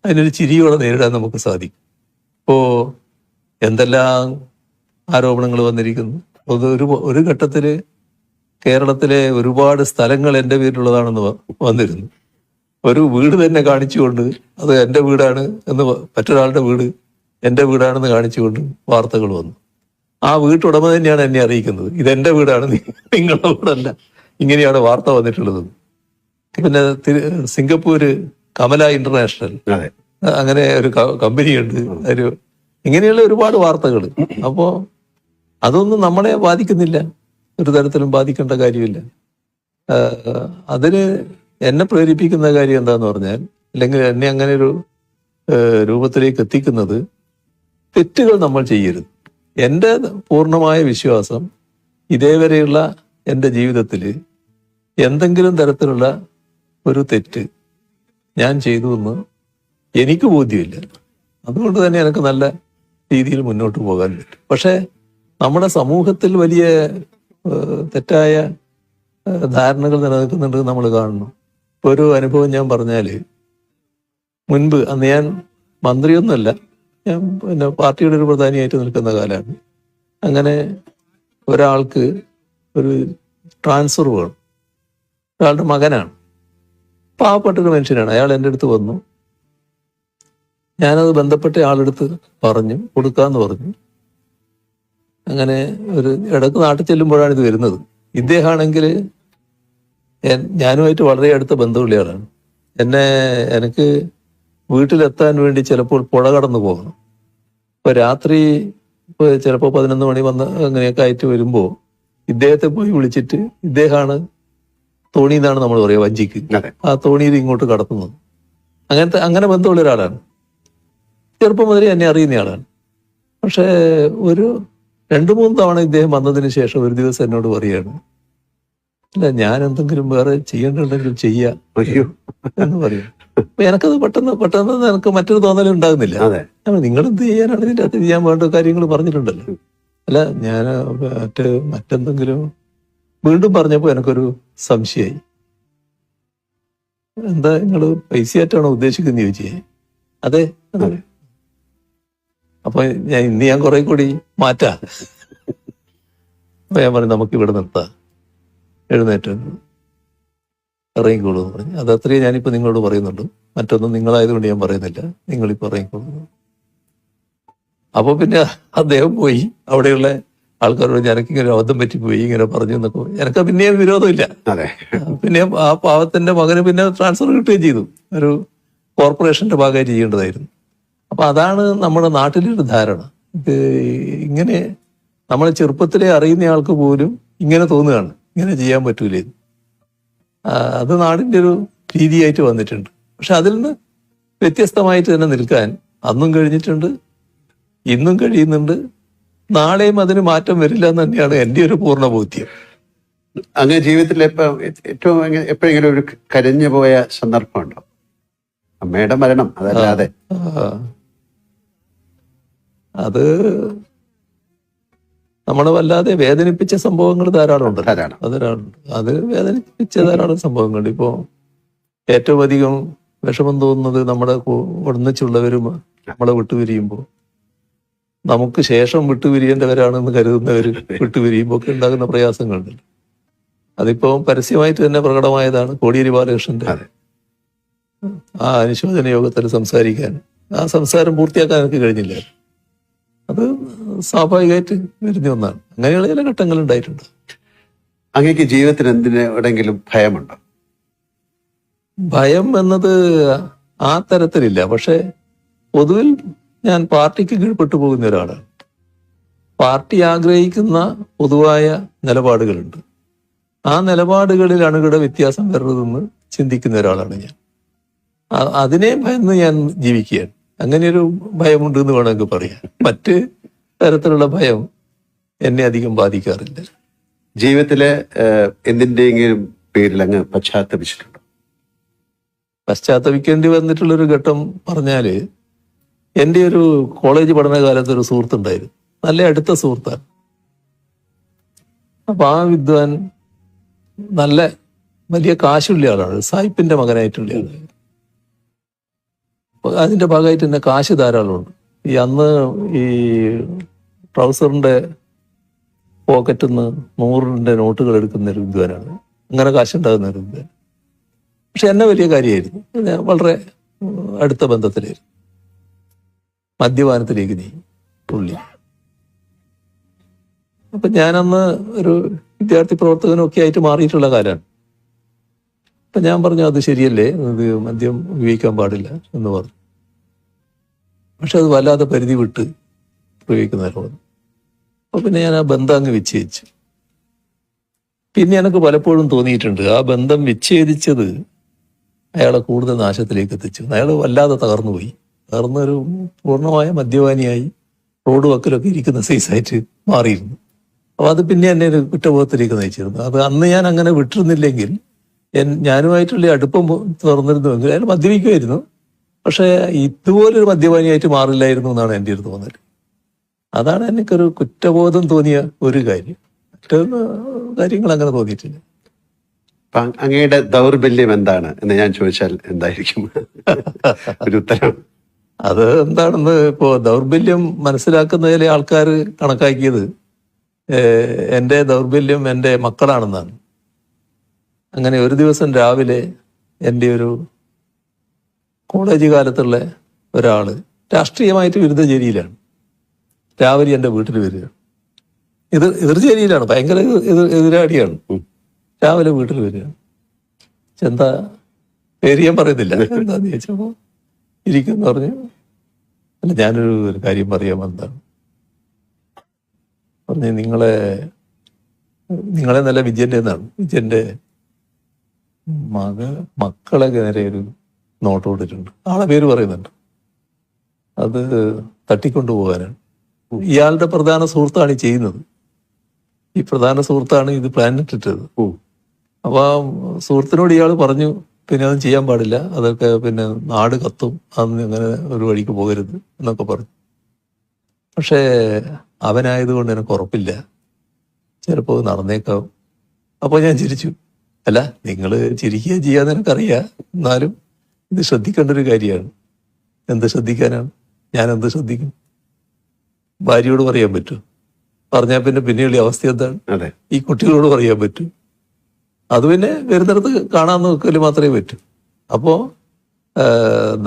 അതിനൊരു ചിരിയോടെ നേരിടാൻ നമുക്ക് സാധിക്കും. ഇപ്പോ എന്തെല്ലാം ആരോപണങ്ങൾ വന്നിരിക്കുന്നു. ഒരു ഘട്ടത്തില് കേരളത്തിലെ ഒരുപാട് സ്ഥലങ്ങൾ എൻ്റെ പേരിലുള്ളതാണെന്ന് വന്നിരുന്നു. ഒരു വീട് തന്നെ കാണിച്ചുകൊണ്ട് അത് എൻ്റെ വീടാണ് എന്ന്, മറ്റൊരാളുടെ വീട് എൻ്റെ വീടാണെന്ന് കാണിച്ചുകൊണ്ട് വാർത്തകൾ വന്നു. ആ വീട്ടുടമ തന്നെയാണ് എന്നെ അറിയിക്കുന്നത്, ഇതെന്റെ വീടാണ്, നിങ്ങളുടെ വീടല്ല. ഇങ്ങനെയാണ് വാർത്ത വന്നിട്ടുള്ളത്. പിന്നെ സിംഗപ്പൂര് കമല ഇന്റർനാഷണൽ, അങ്ങനെ ഒരു കമ്പനിയുണ്ട്. ഇങ്ങനെയുള്ള ഒരുപാട് വാർത്തകൾ. അപ്പോ അതൊന്നും നമ്മളെ ബാധിക്കുന്നില്ല, ഒരു തരത്തിലും ബാധിക്കേണ്ട കാര്യമില്ല. അതിന് എന്നെ പ്രേരിപ്പിക്കുന്ന കാര്യം എന്താന്ന് പറഞ്ഞാൽ, അല്ലെങ്കിൽ എന്നെ അങ്ങനെ ഒരു രൂപത്തിലേക്ക് എത്തിക്കുന്നത്, തെറ്റുകൾ നമ്മൾ ചെയ്യരുത്. എൻ്റെ പൂർണ്ണമായ വിശ്വാസം ഇതേവരെയുള്ള എൻ്റെ ജീവിതത്തിൽ എന്തെങ്കിലും തരത്തിലുള്ള ഒരു തെറ്റ് ഞാൻ ചെയ്തു എന്ന് എനിക്ക് ബോധ്യമില്ല. അതുകൊണ്ട് തന്നെ എനിക്ക് നല്ല രീതിയിൽ മുന്നോട്ട് പോകാൻ പറ്റും. പക്ഷേ നമ്മുടെ സമൂഹത്തിൽ വലിയ തെറ്റായ ധാരണകൾ നിലനിൽക്കുന്നുണ്ട് നമ്മൾ കാണുന്നു. ഇപ്പോൾ ഒരു അനുഭവം ഞാൻ പറഞ്ഞാൽ, മുൻപ് അന്ന് ഞാൻ മന്ത്രിയൊന്നുമല്ല, ഞാൻ പിന്നെ പാർട്ടിയുടെ ഒരു പ്രധാനിയായിട്ട് നിൽക്കുന്ന കാലമാണ്. അങ്ങനെ ഒരാൾക്ക് ഒരു ട്രാൻസ്ഫർ വേണം. ഒരാളുടെ മകനാണ്, പാവപ്പെട്ടൊരു മനുഷ്യനാണ്. അയാൾ എൻ്റെ അടുത്ത് വന്നു. ഞാനത് ബന്ധപ്പെട്ട ആളെടുത്ത് പറഞ്ഞു, കൊടുക്കാമെന്ന് പറഞ്ഞു. അങ്ങനെ ഒരു ഇടക്ക് നാട്ടിൽ ചെല്ലുമ്പോഴാണ് ഇത് വരുന്നത്. ഇദ്ദേഹമാണെങ്കിൽ ഞാനുമായിട്ട് വളരെ അടുത്ത ബന്ധമുള്ള ആളാണ്. എനിക്ക് വീട്ടിലെത്താൻ വേണ്ടി ചിലപ്പോൾ പുഴ കടന്നു പോകണം. ഇപ്പോൾ രാത്രി ചിലപ്പോൾ 11 മണി വന്ന് അങ്ങനെയൊക്കെ ആയിട്ട് വരുമ്പോൾ ഇദ്ദേഹത്തെ പോയി വിളിച്ചിട്ട്, ഇദ്ദേഹമാണ് തോണി എന്നാണ് നമ്മൾ പറയുക, വഞ്ചിക്ക്, ആ തോണിയിൽ ഇങ്ങോട്ട് കടത്തുന്നത്. അങ്ങനെ ബന്ധമുള്ള ഒരാളാണ്. ചെറുപ്പം മുതലേ എന്നെ അറിയുന്നയാളാണ്. പക്ഷേ ഒരു 2-3 തവണ ഇദ്ദേഹം വന്നതിന് ശേഷം ഒരു ദിവസം എന്നോട് പറയാണ്, അല്ല ഞാൻ എന്തെങ്കിലും വേറെ ചെയ്യേണ്ടതുണ്ടെങ്കിൽ ചെയ്യാം എന്ന് പറയും. അപ്പൊ എനിക്കത് പെട്ടെന്ന് എനിക്ക് മറ്റൊരു തോന്നലും ഉണ്ടാകുന്നില്ല. നിങ്ങൾ എന്ത് ചെയ്യാനാണ് ഇതിൻ്റെ അകത്ത് ചെയ്യാൻ വേണ്ട കാര്യങ്ങൾ പറഞ്ഞിട്ടുണ്ടല്ലോ. അല്ല ഞാൻ മറ്റെന്തെങ്കിലും വീണ്ടും പറഞ്ഞപ്പോൾ എനിക്കൊരു സംശയമായി. എന്താ നിങ്ങൾ പൈസയായിട്ടാണോ ഉദ്ദേശിക്കുന്നത് ചോദിച്ചേ? അതെ. അപ്പൊ ഞാൻ കുറെ കൂടി മാറ്റാം. അപ്പൊ ഞാൻ പറഞ്ഞു, നമുക്ക് ഇവിടെ നിർത്താം, എഴുന്നേറ്റ് ഇറങ്ങിക്കോളൂ എന്ന് പറഞ്ഞു. അത് അത്രയും ഞാനിപ്പോൾ നിങ്ങളോട് പറയുന്നുണ്ട്. മറ്റൊന്നും നിങ്ങളായതുകൊണ്ട് ഞാൻ പറയുന്നില്ല, നിങ്ങളിപ്പോൾ ഇറങ്ങിക്കോളൂ. അപ്പൊ പിന്നെ അദ്ദേഹം പോയി അവിടെയുള്ള ആൾക്കാരോട് എനിക്കിങ്ങനെ അബദ്ധം പറ്റിപ്പോയി ഇങ്ങനെ പറഞ്ഞു എന്നൊക്കെ. എനിക്ക് പിന്നെയും വിരോധമില്ല. പിന്നെ ആ പാവത്തിന്റെ മകന് പിന്നെ ട്രാൻസ്ഫർ കിട്ടുകയും ചെയ്തു. ഒരു കോർപ്പറേഷന്റെ ഭാഗമായി ചെയ്യേണ്ടതായിരുന്നു. അപ്പൊ അതാണ് നമ്മുടെ നാട്ടിലൊരു ധാരണ. ഇത് ഇങ്ങനെ നമ്മളെ ചെറുപ്പത്തിലെ അറിയുന്ന ആൾക്ക് പോലും ഇങ്ങനെ തോന്നുകയാണ്, ഇങ്ങനെ ചെയ്യാൻ പറ്റൂലേ. അത് നാടിൻ്റെ ഒരു രീതിയായിട്ട് വന്നിട്ടുണ്ട്. പക്ഷെ അതിൽ നിന്ന് വ്യത്യസ്തമായിട്ട് തന്നെ നിൽക്കാൻ അന്നും കഴിഞ്ഞിട്ടുണ്ട്, ഇന്നും കഴിയുന്നുണ്ട്, നാളെയും അതിന് മാറ്റം വരില്ല എന്ന് തന്നെയാണ് എൻ്റെ ഒരു പൂർണ്ണ ബോധ്യം. അങ്ങനെ ജീവിതത്തിൽ ഏറ്റവും എപ്പോഴെങ്കിലും ഒരു കരഞ്ഞു പോയ സന്ദർഭമുണ്ടോ? അമ്മയുടെ മരണം അതല്ലാതെ? അത് നമ്മളെ വല്ലാതെ വേദനിപ്പിച്ച സംഭവങ്ങൾ ധാരാളമുണ്ട്. അത് വേദനിപ്പിച്ച ധാരാളം സംഭവങ്ങളുണ്ട്. ഇപ്പോ ഏറ്റവും അധികം വിഷമം തോന്നുന്നത് നമ്മുടെ ഒന്നിച്ചുള്ളവരും നമ്മളെ വിട്ടുപിരിയുമ്പോൾ, നമുക്ക് ശേഷം വിട്ടുപിരിയേണ്ടവരാണെന്ന് കരുതുന്നവർ വിട്ടുപിരിയുമ്പോൾ ഒക്കെ ഉണ്ടാകുന്ന പ്രയാസങ്ങളുണ്ട്. അതിപ്പോ പരസ്യമായിട്ട് തന്നെ പ്രകടമായതാണ്. കോടിയേരി ബാലകൃഷ്ണന്റെ ആ അനുശോചന യോഗത്തിൽ സംസാരിക്കാൻ, ആ സംസാരം പൂർത്തിയാക്കാൻ എനിക്ക് കഴിഞ്ഞില്ല. അത് സ്വാഭാവികമായിട്ട് വരുന്ന ഒന്നാണ്. അങ്ങനെയുള്ള ചില ഘട്ടങ്ങൾ ഉണ്ടായിട്ടുണ്ട്. അങ്ങേക്ക് ജീവിതത്തിൽ എന്തിനെങ്കിലും ഭയമുണ്ടോ? ഭയം എന്നത് ആ തരത്തിലില്ല. പക്ഷെ പൊതുവിൽ ഞാൻ പാർട്ടിക്ക് കീഴ്പ്പെട്ടു പോകുന്ന ഒരാളാണ്. പാർട്ടി ആഗ്രഹിക്കുന്ന പൊതുവായ നിലപാടുകളുണ്ട്. ആ നിലപാടുകളിൽ അണുകിട വ്യത്യാസം വരരുതെന്ന് ചിന്തിക്കുന്ന ഒരാളാണ് ഞാൻ. അതിനെ ഭയന്ന് ഞാൻ ജീവിക്കുകയാണ്. അങ്ങനെയൊരു ഭയമുണ്ട് എന്ന് വേണമെങ്കിൽ പറയാം. മറ്റ് തരത്തിലുള്ള ഭയം എന്നെ അധികം ബാധിക്കാറില്ല. ജീവിതത്തിലെ എന്തിന്റെയെങ്കിലും പേരിൽ അങ്ങ് പശ്ചാത്തപിച്ചിട്ടുണ്ടോ? പശ്ചാത്തപിക്കേണ്ടി വന്നിട്ടുള്ളൊരു ഘട്ടം പറഞ്ഞാല്, എൻ്റെ ഒരു കോളേജ് പഠനകാലത്ത് ഒരു സുഹൃത്തുണ്ടായിരുന്നു, നല്ല അടുത്ത സുഹൃത്താണ്. അപ്പൊ ആ വിദ്വാൻ നല്ല വലിയ കാശുള്ള ആളാണ്, സായിപ്പിന്റെ മകനായിട്ടുള്ള ആളാണ്. അതിന്റെ ഭാഗമായിട്ട് തന്നെ കാശ് ധാരാളമുണ്ട്. അന്ന് ഈ ട്രൗസറിന്റെ പോക്കറ്റിൽ നിന്ന് 100 നോട്ടുകൾ എടുക്കുന്ന ഒരു വിദ്വാനാണ്. അങ്ങനെ കാശുണ്ടാകുന്ന ഒരു വിദ്വാൻ. പക്ഷെ എന്നെ വലിയ കാര്യമായിരുന്നു, വളരെ അടുത്ത ബന്ധത്തിലായിരുന്നു. മദ്യപാനത്തിലേക്ക് നീങ്ങി പുള്ളി. അപ്പൊ ഞാനന്ന് ഒരു വിദ്യാർത്ഥി പ്രവർത്തകനും ഒക്കെ ആയിട്ട് മാറിയിട്ടുള്ള കാലമാണ്. അപ്പൊ ഞാൻ പറഞ്ഞു, അത് ശരിയല്ലേ, ഇത് മദ്യം ഉപയോഗിക്കാൻ പാടില്ല എന്ന് പറഞ്ഞു. പക്ഷെ അത് വല്ലാതെ പരിധി വിട്ട് ഉപയോഗിക്കുന്നവരോട്. അപ്പൊ പിന്നെ ഞാൻ ആ ബന്ധം അങ്ങ് വിച്ഛേദിച്ചു. പിന്നെ എനിക്ക് പലപ്പോഴും തോന്നിയിട്ടുണ്ട്, ആ ബന്ധം വിച്ഛേദിച്ചത് അയാളെ കൂടുതൽ നാശത്തിലേക്ക് എത്തിച്ചു. അയാൾ വല്ലാതെ തകർന്നുപോയി. തകർന്നൊരു പൂർണ്ണമായ മദ്യപാനിയായി റോഡ് വക്കിലൊക്കെ ഇരിക്കുന്ന സൈസായിട്ട് മാറിയിരുന്നു. അപ്പൊ അത് പിന്നെ എന്നെ ഒരു കുറ്റബോധത്തിലേക്ക് നയിച്ചിരുന്നു. അത് അന്ന് ഞാൻ അങ്ങനെ വിട്ടിരുന്നില്ലെങ്കിൽ ഞാനുമായിട്ടുള്ള അടുപ്പം തുറന്നിരുന്നുവെങ്കിൽ അയാൾ മദ്യപിക്കുമായിരുന്നു. പക്ഷെ ഇതുപോലൊരു മദ്യപാനിയായിട്ട് മാറില്ലായിരുന്നു എന്നാണ് എൻ്റെ ഒരു തോന്നൽ. അതാണ് എനിക്കൊരു കുറ്റബോധം തോന്നിയ ഒരു കാര്യം. മറ്റൊന്ന് കാര്യങ്ങൾ അങ്ങനെ തോന്നിയിട്ടില്ല. അപ്പൊ അങ്ങയുടെ ദൗർബല്യം എന്താണ് എന്ന് ഞാൻ ചോദിച്ചാൽ എന്തായിരിക്കും ഒരു ഉത്തരം? അത് എന്താണെന്ന് ഇപ്പോ ദൗർബല്യം മനസ്സിലാക്കുന്ന ചില ആൾക്കാർ കണക്കാക്കിയത് എൻ്റെ ദൗർബല്യം എൻ്റെ മക്കളാണെന്നാണ്. അങ്ങനെ ഒരു ദിവസം രാവിലെ എൻ്റെ ഒരു കോളേജ് കാലത്തുള്ള ഒരാള് രാഷ്ട്രീയമായിട്ട് വിരുദ്ധചേരിയിലാണ്. രാവിലെ എൻ്റെ വീട്ടിൽ വരിക. എതിർചേരിയിലാണ്, ഭയങ്കര എതിരാടിയാണ്. രാവിലെ വീട്ടിൽ വരിക. എന്താ പേര് ഞാൻ പറയുന്നില്ല, എന്താന്ന് ചോദിച്ചപ്പോ ഇരിക്കും പറഞ്ഞു. അല്ല, ഞാനൊരു കാര്യം പറയാൻ വന്നതാണ്. പറഞ്ഞു നിങ്ങളെ നല്ല വിജയന്റെ എന്നാണ്. വിജയന്റെ മക്കളെ നേരെ ഒരു നോട്ട് കൊടുത്തിട്ടുണ്ട്. ആളെ പേര് പറയുന്നുണ്ട്. അത് തട്ടിക്കൊണ്ടുപോകാനാണ്. ഇയാളുടെ പ്രധാന സുഹൃത്താണ് ഈ ചെയ്യുന്നത്. ഈ പ്രധാന സുഹൃത്താണ് ഇത് പ്ലാൻ ഇട്ടിട്ടത്. അപ്പൊ ആ സുഹൃത്തിനോട് ഇയാൾ പറഞ്ഞു, പിന്നെ അതും ചെയ്യാൻ പാടില്ല, അതൊക്കെ പിന്നെ നാട് കത്തും, അന്ന് അങ്ങനെ ഒരു വഴിക്ക് പോകരുത് എന്നൊക്കെ പറഞ്ഞു. പക്ഷേ അവനായതുകൊണ്ട് എനിക്ക് ഉറപ്പില്ല, ചിലപ്പോൾ നടന്നേക്കാം. അപ്പോൾ ഞാൻ ചിരിച്ചു. അല്ല, നിങ്ങൾ ചിരിക്കുക ചെയ്യാന്ന് എനിക്കറിയാം, എന്നാലും ഇത് ശ്രദ്ധിക്കേണ്ട ഒരു കാര്യമാണ്. എന്ത് ശ്രദ്ധിക്കാനാണ്? ഞാൻ എന്ത് ശ്രദ്ധിക്കും? ഭാര്യയോട് പറയാൻ പറ്റും? പറഞ്ഞാൽ പിന്നെ പിന്നെയുള്ള അവസ്ഥ എന്താണ്? ഈ കുട്ടികളോട് പറയാൻ പറ്റും? അത് പിന്നെ വരുന്നിടത്ത് കാണാൻ നോക്കല് മാത്രമേ പറ്റൂ. അപ്പോ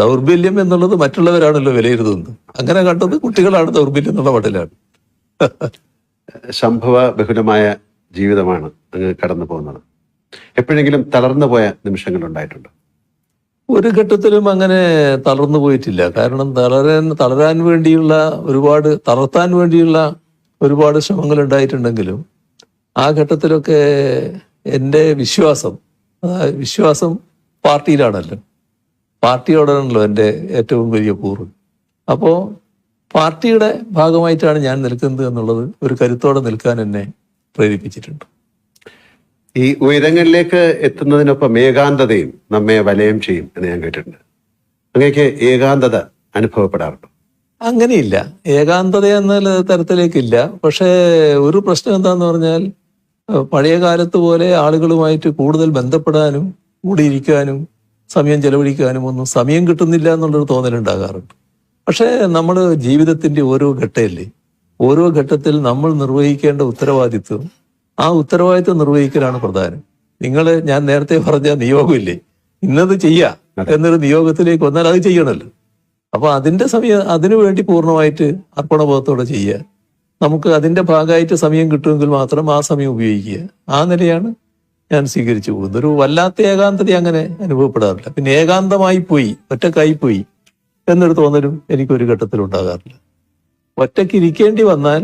ദൗർബല്യം എന്നുള്ളത് മറ്റുള്ളവരാണല്ലോ വിലയിരുത്തുന്നത്. അങ്ങനെ കണ്ടത് കുട്ടികളാണ് ദൗർബല്യം എന്നുള്ള മട്ടിലാണ്. സംഭവ ബഹുലമായ ജീവിതമാണ് അങ്ങ് കടന്നു പോകുന്നത്. എപ്പോഴെങ്കിലും തളർന്നു പോയ നിമിഷങ്ങൾ ഉണ്ടായിട്ടുണ്ടോ? ഒരു ഘട്ടത്തിലും അങ്ങനെ തളർന്നു പോയിട്ടില്ല. കാരണം തളരാൻ വേണ്ടിയുള്ള തളർത്താൻ വേണ്ടിയുള്ള ഒരുപാട് ശ്രമങ്ങൾ ഉണ്ടായിട്ടുണ്ടെങ്കിലും ആ ഘട്ടത്തിലൊക്കെ എൻ്റെ വിശ്വാസം പാർട്ടിയിലാണല്ലോ. പാർട്ടിയോടാണല്ലോ എൻ്റെ ഏറ്റവും വലിയ കൂറ്. അപ്പോൾ പാർട്ടിയുടെ ഭാഗമായിട്ടാണ് ഞാൻ നിൽക്കുന്നത് എന്നുള്ളത് ഒരു കരുത്തോടെ നിൽക്കാൻ എന്നെ പ്രേരിപ്പിച്ചിട്ടുണ്ട്. ഈ ഉയരങ്ങളിലേക്ക് എത്തുന്നതിനൊപ്പം ഏകാന്തതയും നമ്മെ വലയം ചെയ്യും എന്ന് ഞാൻ കേട്ടിട്ടുണ്ട്. അങ്ങനെയൊക്കെ ഏകാന്തത അനുഭവപ്പെടാറുണ്ട്? അങ്ങനെയില്ല, ഏകാന്തത എന്ന തരത്തിലേക്കില്ല. പക്ഷേ ഒരു പ്രശ്നം എന്താന്ന് പറഞ്ഞാൽ, പഴയ കാലത്ത് പോലെ ആളുകളുമായിട്ട് കൂടുതൽ ബന്ധപ്പെടാനും കൂടിയിരിക്കാനും സമയം ചെലവഴിക്കാനും ഒന്നും സമയം കിട്ടുന്നില്ല എന്നുള്ളൊരു തോന്നലുണ്ടാകാറുണ്ട്. പക്ഷേ നമ്മൾ ജീവിതത്തിന്റെ ഓരോ ഘട്ടമല്ലേ, ഓരോ ഘട്ടത്തിൽ നമ്മൾ നിർവഹിക്കേണ്ട ഉത്തരവാദിത്വം, ആ ഉത്തരവാദിത്വം നിർവഹിക്കലാണ് പ്രധാനം. ഞാൻ നേരത്തെ പറഞ്ഞ നിയോഗമില്ലേ, ഇന്നത് ചെയ്യാ എന്നൊരു നിയോഗത്തിലേക്ക് വന്നാൽ അത് ചെയ്യണമല്ലോ. അപ്പൊ അതിനു വേണ്ടി പൂർണ്ണമായിട്ട് അർപ്പണബോധത്തോടെ ചെയ്യുക. നമുക്ക് അതിന്റെ ഭാഗമായിട്ട് സമയം കിട്ടുമെങ്കിൽ മാത്രം ആ സമയം ഉപയോഗിക്കുക. ആ നിലയാണ് ഞാൻ സ്വീകരിച്ചു പോകുന്നത്. ഒരു വല്ലാത്ത ഏകാന്തത അങ്ങനെ അനുഭവപ്പെടാറില്ല. പിന്നെ ഏകാന്തമായി പോയി, ഒറ്റക്കായി പോയി എന്നൊരു തോന്നലും എനിക്കൊരു ഘട്ടത്തിൽ ഉണ്ടാകാറില്ല. ഒറ്റയ്ക്ക് ഇരിക്കേണ്ടി വന്നാൽ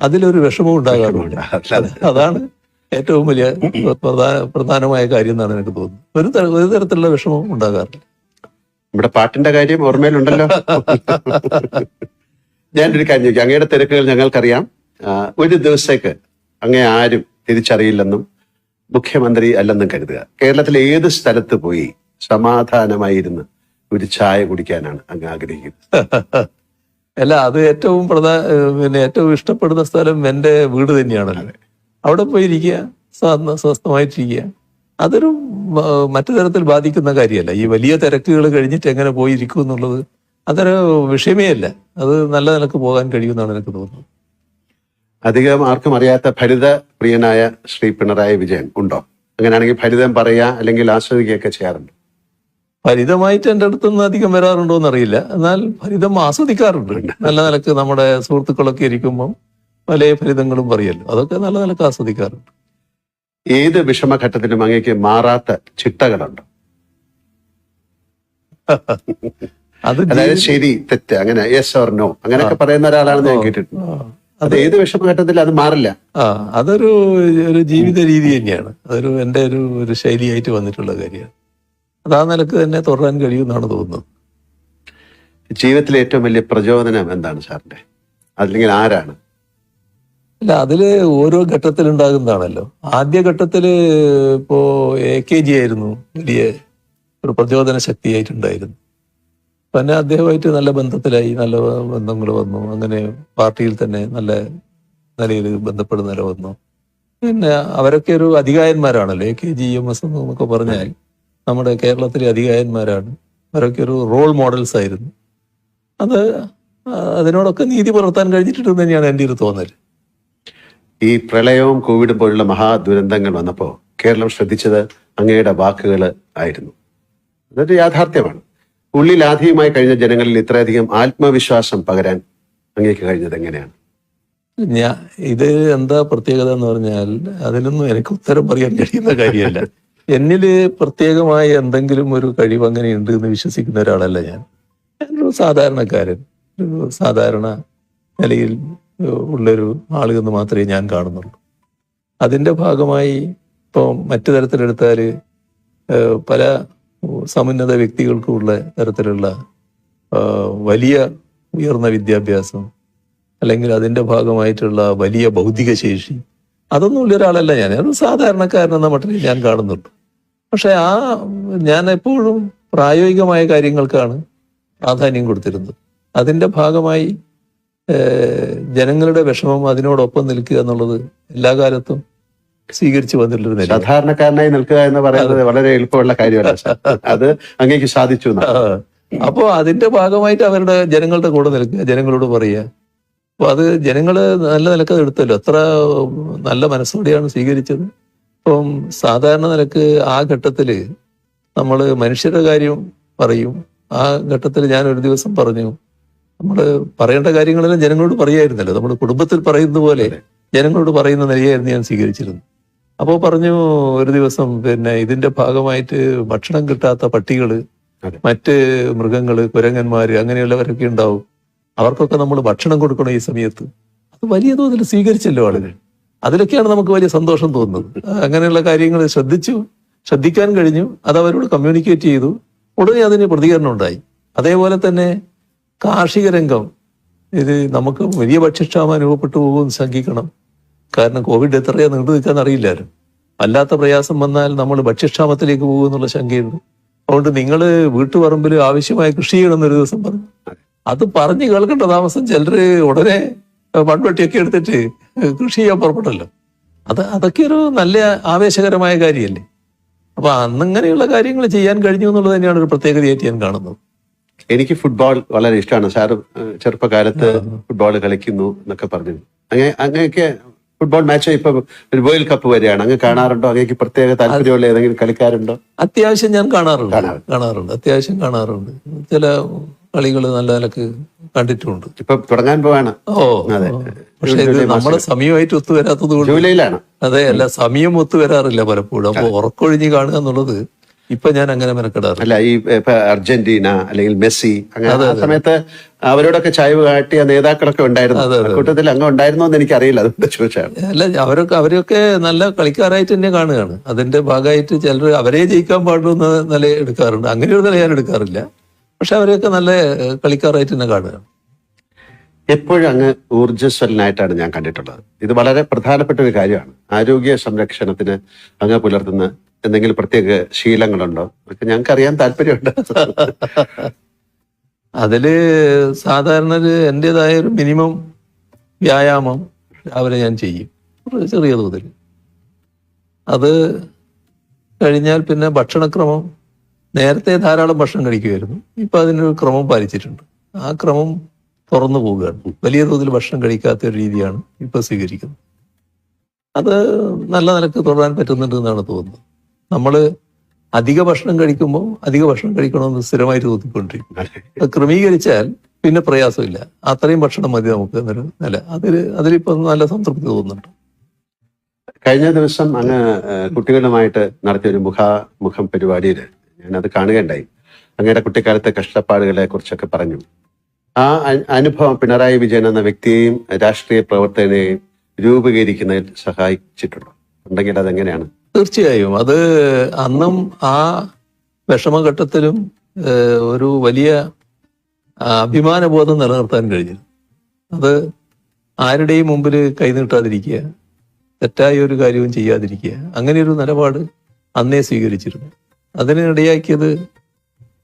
അതിലൊരു വിഷമവും ഉണ്ടാകാറുണ്ട്. അതാണ് ഏറ്റവും വലിയ പ്രധാനമായ കാര്യം എന്നാണ് എനിക്ക് തോന്നുന്നത്. ഒരു തരത്തിലുള്ള വിഷമവും ഉണ്ടാകാറില്ല. നമ്മുടെ പാട്ടിന്റെ കാര്യം ഓർമ്മയിലുണ്ടല്ലോ. ഞാനൊരു കാര്യം ചോദിക്കാം. അങ്ങയുടെ തിരക്കുകൾ ഞങ്ങൾക്കറിയാം. ഒരു ദിവസത്തേക്ക് അങ്ങേ ആരും തിരിച്ചറിയില്ലെന്നും മുഖ്യമന്ത്രി അല്ലെന്നും കരുതുക. കേരളത്തിലെ ഏത് സ്ഥലത്ത് പോയി സമാധാനമായിരുന്ന് ഒരു ചായ കുടിക്കാനാണ് അങ്ങ് ആഗ്രഹിക്കുന്നത്? അല്ല, അത് ഏറ്റവും ഏറ്റവും ഇഷ്ടപ്പെടുന്ന സ്ഥലം എൻ്റെ വീട് തന്നെയാണല്ലോ. അവിടെ പോയിരിക്കുക, സ്വസ്ഥമായിട്ടിരിക്കുക. അതൊരു മറ്റു തരത്തിൽ ബാധിക്കുന്ന കാര്യമല്ല. ഈ വലിയ തിരക്കുകൾ കഴിഞ്ഞിട്ട് എങ്ങനെ പോയിരിക്കും എന്നുള്ളത് അതൊരു വിഷയമേ അല്ല. അത് നല്ല നിലക്ക് പോകാൻ കഴിയുമെന്നാണ് എനിക്ക് തോന്നുന്നത്. അധികം ആർക്കും അറിയാത്ത ഭരിത പ്രിയനായ ശ്രീ പിണറായി വിജയൻ ഉണ്ടോ? അങ്ങനെയാണെങ്കിൽ ഭരിതം പറയാ അല്ലെങ്കിൽ ആസ്വദിക്കുകയൊക്കെ ചെയ്യാറുണ്ട്? ഫലിതമായിട്ട് എൻ്റെ അടുത്തൊന്നും അധികം വരാറുണ്ടോ എന്നറിയില്ല. എന്നാൽ ഫലിതം ആസ്വദിക്കാറുണ്ട്. നല്ല നിലക്ക് നമ്മുടെ സുഹൃത്തുക്കളൊക്കെ ഇരിക്കുമ്പം പല ഫലിതങ്ങളും പറയല്ലോ, അതൊക്കെ നല്ല നിലക്ക് ആസ്വദിക്കാറുണ്ട്. ഏത് വിഷമഘട്ടത്തിലും അങ്ങേക്ക് മാറാത്ത ചിട്ടകളുണ്ട്? അതായത് ശരി തെറ്റ് അങ്ങനെ യെസ് ഓർ നോ അങ്ങനെയൊക്കെ പറയുന്ന ഒരാളാണെന്ന് ഞാൻ കേട്ടിട്ടുണ്ട്. അത് ഏത് വിഷമഘട്ടത്തിൽ അത് മാറില്ല. അതൊരു ജീവിത രീതി തന്നെയാണ്. അതൊരു എൻ്റെ ഒരു ശൈലിയായിട്ട് വന്നിട്ടുള്ള കാര്യമാണ്. അത് ആ നിലക്ക് തന്നെ തുടരാൻ കഴിയുമെന്നാണ് തോന്നുന്നത്. ജീവിതത്തിലെ ഏറ്റവും വലിയ പ്രചോദനം എന്താണ് സാറിന്റെ? അല്ലെങ്കിൽ ആരാണ്? അല്ല, അതില് ഓരോ ഘട്ടത്തിൽ ഉണ്ടാകുന്നതാണല്ലോ. ആദ്യ ഘട്ടത്തില് ഇപ്പോ AKG ആയിരുന്നു വലിയ ഒരു പ്രചോദന ശക്തിയായിട്ടുണ്ടായിരുന്നു. പിന്നെ അദ്ദേഹമായിട്ട് നല്ല ബന്ധത്തിലായി, നല്ല ബന്ധങ്ങൾ വന്നു. അങ്ങനെ പാർട്ടിയിൽ തന്നെ നല്ല നിലയിൽ ബന്ധപ്പെടുന്ന നില വന്നു. പിന്നെ അവരൊക്കെ ഒരു അധികായന്മാരാണല്ലോ. AKGEMS എന്നൊക്കെ പറഞ്ഞാൽ നമ്മുടെ കേരളത്തിലെ അധികായന്മാരാണ്. അവരൊക്കെ ഒരു റോൾ മോഡൽസ് ആയിരുന്നു. അത് അതിനോടൊക്കെ നീതി പുലർത്താൻ കഴിഞ്ഞിട്ടുണ്ടെന്ന് തന്നെയാണ് എൻ്റെ ഒരു തോന്നൽ. ഈ പ്രളയവും കോവിഡും പോലുള്ള മഹാദുരന്തങ്ങൾ വന്നപ്പോൾ കേരളം ശ്രദ്ധിച്ചത് അങ്ങയുടെ വാക്കുകൾ ആയിരുന്നു. അതൊരു യാഥാർത്ഥ്യമാണ്. ഉള്ളിൽ ആധിയുമായി കഴിഞ്ഞ ജനങ്ങളിൽ ഇത്രയധികം ആത്മവിശ്വാസം പകരാൻ അങ്ങേക്ക് കഴിഞ്ഞത് എങ്ങനെയാണ്? ഇത് എന്താ പ്രത്യേകത എന്ന് പറഞ്ഞാൽ അതിനൊന്നും എനിക്ക് ഉത്തരം പറയാൻ കഴിയുന്ന കാര്യമല്ല. എന്നില് പ്രത്യേകമായ എന്തെങ്കിലും ഒരു കഴിവ് അങ്ങനെ ഉണ്ട് എന്ന് വിശ്വസിക്കുന്ന ഒരാളല്ല ഞാൻ. ഞാനൊരു സാധാരണക്കാരൻ, ഒരു സാധാരണ നിലയിൽ ഉള്ളൊരു ആളെന്ന് മാത്രമേ ഞാൻ കാണുന്നുള്ളൂ. അതിൻ്റെ ഭാഗമായി ഇപ്പോൾ മറ്റു തരത്തിലെടുത്താൽ പല സമുന്നത വ്യക്തികൾക്കുള്ള തരത്തിലുള്ള വലിയ ഉയർന്ന വിദ്യാഭ്യാസം, അല്ലെങ്കിൽ അതിൻ്റെ ഭാഗമായിട്ടുള്ള വലിയ ഭൗതിക ശേഷി, അതൊന്നും ഉള്ള ഒരാളല്ല ഞാൻ. ഒരു സാധാരണക്കാരനെന്ന മട്ടിൽ ഞാൻ കാണുന്നുള്ളൂ. പക്ഷെ ഞാൻ എപ്പോഴും പ്രായോഗികമായ കാര്യങ്ങൾക്കാണ് പ്രാധാന്യം കൊടുത്തിരുന്നത്. അതിൻ്റെ ഭാഗമായി ജനങ്ങളുടെ വിഷമം അതിനോടൊപ്പം നിൽക്കുക എന്നുള്ളത് എല്ലാ കാലത്തും സ്വീകരിച്ചു വന്നിട്ടുള്ളൊരു നില. സാധാരണക്കാരനായി നിൽക്കുക എന്ന് പറയുന്നത് വളരെ എളുപ്പമുള്ള കാര്യമല്ല. അത് അങ്ങേക്ക് സാധിച്ചു. അപ്പോൾ അതിന്റെ ഭാഗമായിട്ട് അവരുടെ ജനങ്ങളുടെ കൂടെ നിൽക്കുക, ജനങ്ങളോട് പറയുക. അപ്പൊ അത് ജനങ്ങള് നല്ല നിലക്ക് അത് എടുത്തല്ലോ. അത്ര നല്ല മനസ്സോടെയാണ് സ്വീകരിച്ചത്. ഇപ്പം സാധാരണ നിലക്ക് ആ ഘട്ടത്തില് നമ്മൾ മനുഷ്യരുടെ കാര്യം പറയും. ആ ഘട്ടത്തിൽ ഞാൻ ഒരു ദിവസം പറഞ്ഞു, നമ്മൾ പറയേണ്ട കാര്യങ്ങളെല്ലാം ജനങ്ങളോട് പറയായിരുന്നല്ലോ. നമ്മുടെ കുടുംബത്തിൽ പറയുന്നത് പോലെ ജനങ്ങളോട് പറയുന്ന നിലയായിരുന്നു ഞാൻ സ്വീകരിച്ചിരുന്നത്. അപ്പോൾ പറഞ്ഞു ഒരു ദിവസം, പിന്നെ ഇതിന്റെ ഭാഗമായിട്ട് ഭക്ഷണം കിട്ടാത്ത പട്ടികള്, മറ്റ് മൃഗങ്ങള്, കുരങ്ങന്മാര്, അങ്ങനെയുള്ളവരൊക്കെ ഉണ്ടാവും. അവർക്കൊക്കെ നമ്മൾ ഭക്ഷണം കൊടുക്കണം ഈ സമയത്ത്. അത് വലിയ തോതിൽ സ്വീകരിച്ചല്ലോ ആളുകൾ. അതിലൊക്കെയാണ് നമുക്ക് വലിയ സന്തോഷം തോന്നുന്നത്. അങ്ങനെയുള്ള കാര്യങ്ങൾ ശ്രദ്ധിക്കാൻ കഴിഞ്ഞു. അത് അവരോട് കമ്മ്യൂണിക്കേറ്റ് ചെയ്തു. ഉടനെ അതിന് പ്രതികരണം ഉണ്ടായി. അതേപോലെ തന്നെ കാർഷിക രംഗം, ഇത് നമുക്ക് വലിയ ഭക്ഷ്യക്ഷാമം അനുഭവപ്പെട്ടു പോകുമെന്ന് ശങ്കിക്കണം. കാരണം കോവിഡ് എത്രയാ നീണ്ടു നിൽക്കാൻ അറിയില്ലായിരുന്നു. അല്ലാത്ത പ്രയാസം വന്നാൽ നമ്മൾ ഭക്ഷ്യക്ഷാമത്തിലേക്ക് പോകുമെന്നുള്ള ശങ്കയുണ്ട്. അതുകൊണ്ട് നിങ്ങൾ വീട്ടുപറമ്പിൽ ആവശ്യമായ കൃഷി ചെയ്യണമെന്നൊരു ദിവസം പറഞ്ഞു. അത് പറഞ്ഞു കേൾക്കേണ്ട താമസം ചിലര് ഉടനെ മൺവെട്ടിയൊക്കെ എടുത്തിട്ട് കൃഷി ചെയ്യാൻ പുറപ്പെട്ടല്ലോ. അതൊക്കെ ഒരു നല്ല ആവേശകരമായ കാര്യമല്ലേ. അപ്പൊ അന്നിങ്ങനെയുള്ള കാര്യങ്ങൾ ചെയ്യാൻ കഴിഞ്ഞു എന്നുള്ളത് തന്നെയാണ് ഒരു പ്രത്യേകതയായിട്ട് ഞാൻ കാണുന്നത്. എനിക്ക് ഫുട്ബോൾ വളരെ ഇഷ്ടമാണ്. സാറ് ചെറുപ്പകാലത്ത് ഫുട്ബോൾ കളിക്കുന്നു എന്നൊക്കെ പറഞ്ഞു. അങ്ങനെയൊക്കെ ഫുട്ബോൾ മാച്ച് ഇപ്പൊ ഒരു വേൾഡ് കപ്പ് വരെയാണ്. അങ്ങ് കാണാറുണ്ടോ? അങ്ങേക്ക് പ്രത്യേക താല്പര്യമുള്ള ഏതെങ്കിലും കളിക്കാരുണ്ടോ? അത്യാവശ്യം ഞാൻ കാണാറുണ്ട്. അത്യാവശ്യം കാണാറുണ്ട്. ചില കളികൾ നല്ല നിലക്ക് കണ്ടിട്ടുണ്ട്. ഇപ്പൊ തുടങ്ങാൻ പോവാണ്. അതെ. പക്ഷെ ഇത് നമ്മുടെ സമയമായിട്ട് ഒത്തുവരാത്തത് കൊണ്ട്. ജൂലൈയിലാണ്. അതെ, അല്ല, സമയം ഒത്തുവരാറില്ല പലപ്പോഴും. അപ്പൊ ഉറക്കൊഴിഞ്ഞ് കാണുക എന്നുള്ളത് ഇപ്പൊ ഞാൻ അങ്ങനെ മെനക്കെടാറില്ല. അല്ല, ഈ അർജന്റീന അല്ലെങ്കിൽ മെസ്സി, അങ്ങനെ ആ സമയത്ത് അവരോടൊക്കെ ചായ്വ് കാട്ടിയ നേതാക്കളൊക്കെ ഉണ്ടായിരുന്നു. കൂട്ടത്തിൽ അങ്ങ് ഉണ്ടായിരുന്നോ എന്ന് എനിക്കറിയില്ല, അതുകൊണ്ട് ചോദിച്ചാണ്. അല്ല, അവരൊക്കെ നല്ല കളിക്കാരായിട്ട് തന്നെ കാണുകയാണ്. അതിന്റെ ഭാഗമായിട്ട് ചിലർ അവരെ ജയിക്കാൻ പാടുന്ന നില എടുക്കാറുണ്ട്. അങ്ങനെ ഒരു നില ഞാൻ എടുക്കാറില്ല. പക്ഷെ അവരെയൊക്കെ നല്ല കളിക്കാരായിട്ട് തന്നെ കാണുകയാണ്. എപ്പോഴും അങ്ങ് ഊർജ്ജസ്വലനായിട്ടാണ് ഞാൻ കണ്ടിട്ടുള്ളത്. ഇത് വളരെ പ്രധാനപ്പെട്ട ഒരു കാര്യമാണ്. ആരോഗ്യ സംരക്ഷണത്തിന് അങ്ങ് പുലർത്തുന്ന എന്തെങ്കിലും പ്രത്യേക ശീലങ്ങളുണ്ടോ? അതൊക്കെ ഞങ്ങൾക്ക് അറിയാൻ താല്പര്യമുണ്ട്. അതില് സാധാരണ എൻ്റെതായ ഒരു മിനിമം വ്യായാമം രാവിലെ ഞാൻ ചെയ്യും, ചെറിയ തോതിൽ. അത് കഴിഞ്ഞാൽ പിന്നെ ഭക്ഷണക്രമം, നേരത്തെ ധാരാളം ഭക്ഷണം കഴിക്കുമായിരുന്നു. ഇപ്പൊ അതിനൊരു ക്രമം പാലിച്ചിട്ടുണ്ട്. ആ ക്രമം തുറന്നു പോവുകയാണ്. വലിയ തോതിൽ ഭക്ഷണം കഴിക്കാത്ത ഒരു രീതിയാണ് ഇപ്പൊ സ്വീകരിക്കുന്നത്. അത് നല്ല നിലക്ക് തുടരാൻ പറ്റുന്നുണ്ട് എന്നാണ് തോന്നുന്നത്. നമ്മൾ അധിക ഭക്ഷണം കഴിക്കുമ്പോൾ അധിക ഭക്ഷണം കഴിക്കണമെന്ന് സ്ഥിരമായിട്ട് തോന്നിക്കൊണ്ടിരിക്കും. അത് ക്രമീകരിച്ചാൽ പിന്നെ പ്രയാസമില്ല. അത്രയും ഭക്ഷണം മതി നമുക്ക് എന്നൊരു നില. അതിലിപ്പോ നല്ല സംതൃപ്തി തോന്നുന്നുണ്ട്. കഴിഞ്ഞ ദിവസം അങ്ങ് കുട്ടികളുമായിട്ട് നടത്തിയൊരു മുഖാമുഖം പരിപാടിയിൽ ഞാനത് കാണുകയുണ്ടായി. അങ്ങയുടെ കുട്ടിക്കാലത്തെ കഷ്ടപ്പാടുകളെ കുറിച്ചൊക്കെ പറഞ്ഞു. ആ അനുഭവം പിണറായി വിജയൻ എന്ന വ്യക്തിയെയും രാഷ്ട്രീയ പ്രവർത്തകനെയും രൂപീകരിക്കുന്നതിൽ സഹായിച്ചിട്ടുണ്ടോ? ഉണ്ടെങ്കിൽ അതെങ്ങനെയാണ്? തീർച്ചയായും. അത് അന്നും ആ വിഷമഘട്ടത്തിലും ഒരു വലിയ അഭിമാനബോധം നിലനിർത്താൻ കഴിഞ്ഞു. അത് ആരുടെയും മുമ്പിൽ കൈനീട്ടാതിരിക്കുക, തെറ്റായ ഒരു കാര്യവും ചെയ്യാതിരിക്കുക, അങ്ങനെയൊരു നിലപാട് അന്നേ സ്വീകരിച്ചിരുന്നു. അതിനിടയാക്കിയത്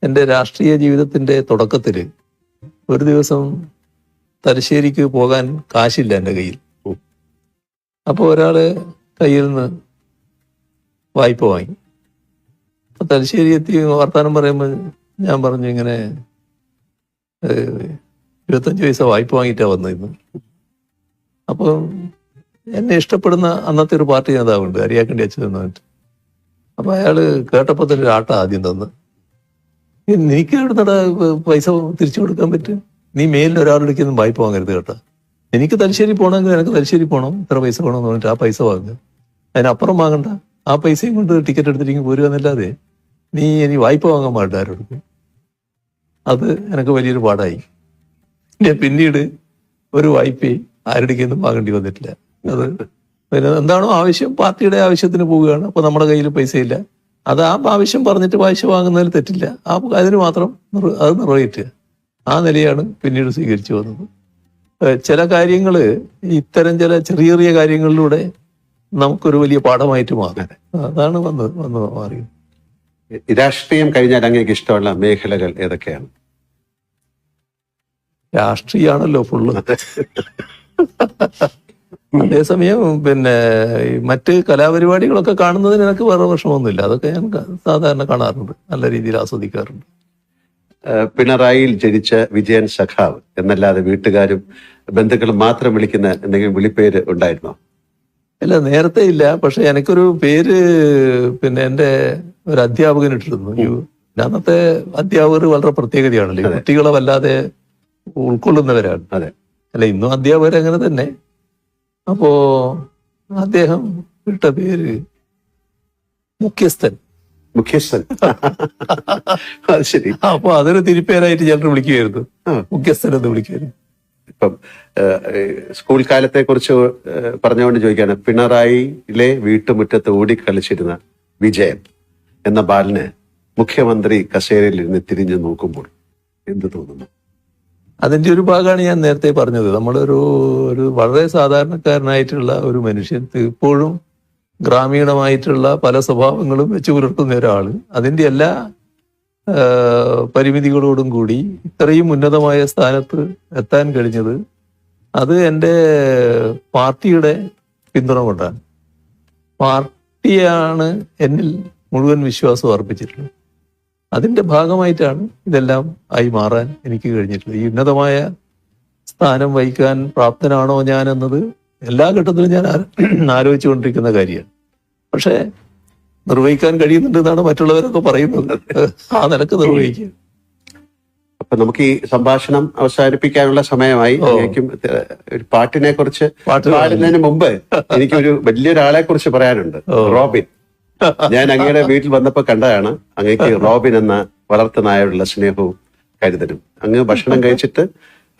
എൻ്റെ രാഷ്ട്രീയ ജീവിതത്തിൻ്റെ തുടക്കത്തിൽ ഒരു ദിവസം തലശ്ശേരിക്ക് പോകാൻ കാശില്ല എൻ്റെ കയ്യിൽ. അപ്പോൾ ഒരാള് കയ്യിൽ നിന്ന് വായ്പ വാങ്ങി. അപ്പോൾ തലശ്ശേരി എത്തി വർത്താനം പറയുമ്പോൾ ഞാൻ പറഞ്ഞു, ഇങ്ങനെ 25 പൈസ വായ്പ വാങ്ങിയിട്ടാണ് വന്നിരുന്നു. അപ്പോൾ എന്നെ ഇഷ്ടപ്പെടുന്ന അന്നത്തെ ഒരു പാർട്ടി നേതാവുണ്ട്, അരിയാക്കണ്ടി അച്യുതൻ എന്ന് പറഞ്ഞിട്ട്. അപ്പൊ അയാള് കേട്ടപ്പോൾ തന്നെ ഒരു ആട്ട ആദ്യം തന്നു. നിനക്ക് എവിടുന്നടാ പൈസ തിരിച്ചു കൊടുക്കാൻ പറ്റും? നീ മേലിൽ ഒരാളെടുക്കൊന്നും വായ്പ വാങ്ങരുത് കേട്ടോ. എനിക്ക് തലശ്ശേരി പോകണമെങ്കിൽ എനിക്ക് തലശ്ശേരി പോകണം, ഇത്ര പൈസ പോകണമെന്ന് പറഞ്ഞിട്ട് ആ പൈസ വാങ്ങുക. അതിനപ്പുറം വാങ്ങണ്ട. ആ പൈസയും കൊണ്ട് ടിക്കറ്റ് എടുത്തിട്ട് പോരുക എന്നല്ലാതെ നീ ഇനി വായ്പ വാങ്ങാൻ പാടില്ല ആരോടും. അത് എനിക്ക് വലിയൊരു പാടായി. പിന്നീട് ഒരു വായ്പയും ആരുടെക്കൊന്നും വാങ്ങേണ്ടി വന്നിട്ടില്ല. അത് പിന്നെ എന്താണോ ആവശ്യം, പാർട്ടിയുടെ ആവശ്യത്തിന് പോവുകയാണ്. അപ്പൊ നമ്മുടെ കയ്യിൽ പൈസയില്ല, അത് ആ ആവശ്യം പറഞ്ഞിട്ട് പൈസ വാങ്ങുന്നതിൽ തെറ്റില്ല. അതിന് മാത്രം അത് നിറവേറ്റുക. ആ നിലയാണ് പിന്നീട് സ്വീകരിച്ചു വന്നത്. ചില കാര്യങ്ങൾ, ഇത്തരം ചില ചെറിയ ചെറിയ കാര്യങ്ങളിലൂടെ നമുക്കൊരു വലിയ പാഠമായിട്ട് മാറും. അതാണ് വന്ന് മാറിയത്. രാഷ്ട്രീയം കഴിഞ്ഞാൽ അങ്ങേക്ക് ഇഷ്ടമുള്ള മേഖലകൾ ഏതൊക്കെയാണ്? രാഷ്ട്രീയമാണല്ലോ ഫുള്ള്. അതേസമയം പിന്നെ മറ്റ് കലാപരിപാടികളൊക്കെ കാണുന്നതിന് എനിക്ക് വേറെ വിഷമമൊന്നുമില്ല. അതൊക്കെ ഞാൻ സാധാരണ കാണാറുണ്ട്, നല്ല രീതിയിൽ ആസ്വദിക്കാറുണ്ട്. പിണറായിയിൽ ജനിച്ച വിജയൻ സഖാവ് എന്നല്ലാതെ വീട്ടുകാരും ബന്ധുക്കളും മാത്രം വിളിക്കുന്ന എന്തെങ്കിലും വിളിപ്പേര് ഉണ്ടായിരുന്നോ? ഇല്ല, നേരത്തെ ഇല്ല. പക്ഷെ എനിക്കൊരു പേര് പിന്നെ എൻ്റെ ഒരു അധ്യാപകൻ ഇട്ടിരുന്നു. അന്നത്തെ അധ്യാപകർ വളരെ പ്രത്യേകതയാണല്ലോ, കുട്ടികളെ വല്ലാതെ ഉൾക്കൊള്ളുന്നവരാണ്. അതെ, അല്ല ഇന്നും അധ്യാപകർ അങ്ങനെ തന്നെ. അപ്പോ അദ്ദേഹം ഇട്ട പേര് മുഖ്യസ്ഥൻ. അത് ശരി. അപ്പൊ അതൊരു തിരിപ്പേരായിട്ട് ചിലർ വിളിക്കുമായിരുന്നു, മുഖ്യസ്ഥൻ എന്ന് വിളിക്കുമായിരുന്നു. ഇപ്പം സ്കൂൾ കാലത്തെ കുറിച്ച് പറഞ്ഞുകൊണ്ട് ചോദിക്കാണ്, പിണറായിയിലെ വീട്ടുമുറ്റത്ത് ഓടിക്കളിച്ചിരുന്ന വിജയൻ എന്ന ബാലന് മുഖ്യമന്ത്രി കസേരയിൽ ഇരുന്ന് തിരിഞ്ഞു നോക്കുമ്പോൾ എന്ത് തോന്നുന്നു? അതിന്റെ ഒരു ഭാഗമാണ് ഞാൻ നേരത്തെ പറഞ്ഞത്. നമ്മളൊരു വളരെ സാധാരണക്കാരനായിട്ടുള്ള ഒരു മനുഷ്യൻ, ഇപ്പോഴും ഗ്രാമീണമായിട്ടുള്ള പല സ്വഭാവങ്ങളും വെച്ച് പുലർത്തുന്ന ഒരാള്, അതിന്റെ എല്ലാ പരിമിതികളോടും കൂടി ഇത്രയും ഉന്നതമായ സ്ഥാനത്ത് എത്താൻ കഴിഞ്ഞത് അത് എൻ്റെ പാർട്ടിയുടെ പിന്തുണ കൊണ്ടാണ്. പാർട്ടിയാണ് എന്നിൽ മുഴുവൻ വിശ്വാസം അർപ്പിച്ചിട്ടുള്ളത്. അതിന്റെ ഭാഗമായിട്ടാണ് ഇതെല്ലാം ആയി മാറാൻ എനിക്ക് കഴിഞ്ഞിട്ടുള്ളത്. ഈ ഉന്നതമായ സ്ഥാനം വഹിക്കാൻ പ്രാപ്തനാണോ ഞാൻ എന്നത് എല്ലാ ഘട്ടത്തിലും ഞാൻ ആലോചിച്ചുകൊണ്ടിരിക്കുന്ന കാര്യമാണ്. പക്ഷെ നിർവഹിക്കാൻ കഴിയുന്നുണ്ട് എന്നാണ് മറ്റുള്ളവരൊക്കെ പറയുന്നത്. ആ നിലക്ക് നിർവഹിക്കുക. അപ്പൊ നമുക്ക് ഈ സംഭാഷണം അവസാനിപ്പിക്കാനുള്ള സമയമായി. എനിക്കും ഒരു പാട്ടിനെ കുറിച്ച് പാടുന്നതിന് മുമ്പ് എനിക്കൊരു വലിയൊരാളെ കുറിച്ച് പറയാനുണ്ട്. റോബിൻ. ഞാൻ അങ്ങയുടെ വീട്ടിൽ വന്നപ്പോ കണ്ടതാണ്. അങ്ങേക്ക് റോബിൻ എന്ന വളർത്തു നായോടുള്ള സ്നേഹവും കരുതലും. അങ്ങ് ഭക്ഷണം കഴിച്ചിട്ട്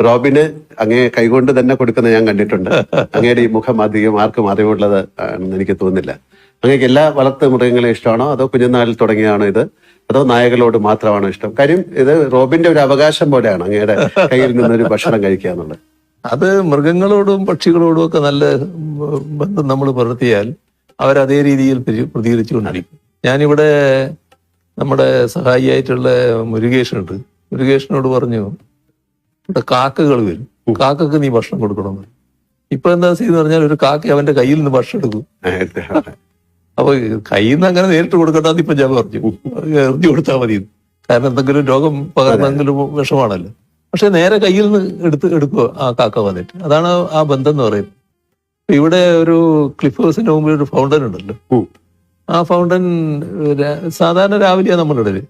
റോബിന് അങ്ങേ കൈകൊണ്ട് തന്നെ കൊടുക്കുന്നത് ഞാൻ കണ്ടിട്ടുണ്ട്. അങ്ങയുടെ ഈ മുഖം അധികം ആർക്കും അറിവുള്ളത് ആണെന്ന് എനിക്ക് തോന്നുന്നില്ല. അങ്ങേക്ക് എല്ലാ വളർത്തു മൃഗങ്ങളെ ഇഷ്ടമാണോ, അതോ കുഞ്ഞുനാളിൽ തുടങ്ങിയാണോ ഇത്, അതോ നായകളോട് മാത്രമാണോ ഇഷ്ടം? കാര്യം ഇത് റോബിന്റെ ഒരു അവകാശം പോലെയാണ് അങ്ങയുടെ കയ്യിൽ നിന്നൊരു ഭക്ഷണം കഴിക്കുക എന്നുള്ളത്. അത് മൃഗങ്ങളോടും പക്ഷികളോടും ഒക്കെ നല്ല ബന്ധം നമ്മൾ പുലർത്തിയാൽ അവരതേ രീതിയിൽ പ്രതികരിച്ചുകൊണ്ടിരിക്കും. ഞാനിവിടെ നമ്മുടെ സഹായിയായിട്ടുള്ള മുരുകേഷനുണ്ട്. മുരുകേഷനോട് പറഞ്ഞു, ഇവിടെ കാക്കകൾ വരും, കാക്കക്ക് നീ ഭക്ഷണം കൊടുക്കണമെന്ന്. ഇപ്പൊ എന്താ ചെയ്യുന്ന പറഞ്ഞാൽ ഒരു കാക്ക അവന്റെ കയ്യിൽ നിന്ന് ഭക്ഷണം എടുക്കും. അപ്പൊ കയ്യിൽ നിന്ന് അങ്ങനെ നേരിട്ട് കൊടുക്കണ്ടെന്ന് ഇപ്പൊ ഞാൻ പറഞ്ഞു, എറിഞ്ഞു കൊടുത്താൽ മതി. കാരണം എന്തെങ്കിലും രോഗം പകർന്നെങ്കിലും വിഷമാണല്ലോ. പക്ഷെ നേരെ കയ്യിൽ നിന്ന് എടുക്കുക ആ കാക്ക വന്നിട്ട്. അതാണ് ആ ബന്ധം എന്ന് പറയുന്നത്. ഇവിടെ ഒരു ക്ലിഫ് ഹൗസിന്റെ മുമ്പിൽ ഒരു ഫൗണ്ടൻ ഉണ്ടല്ലോ. ആ ഫൗണ്ടൻ സാധാരണ രാവിലെയാണ് നമ്മളിടല്.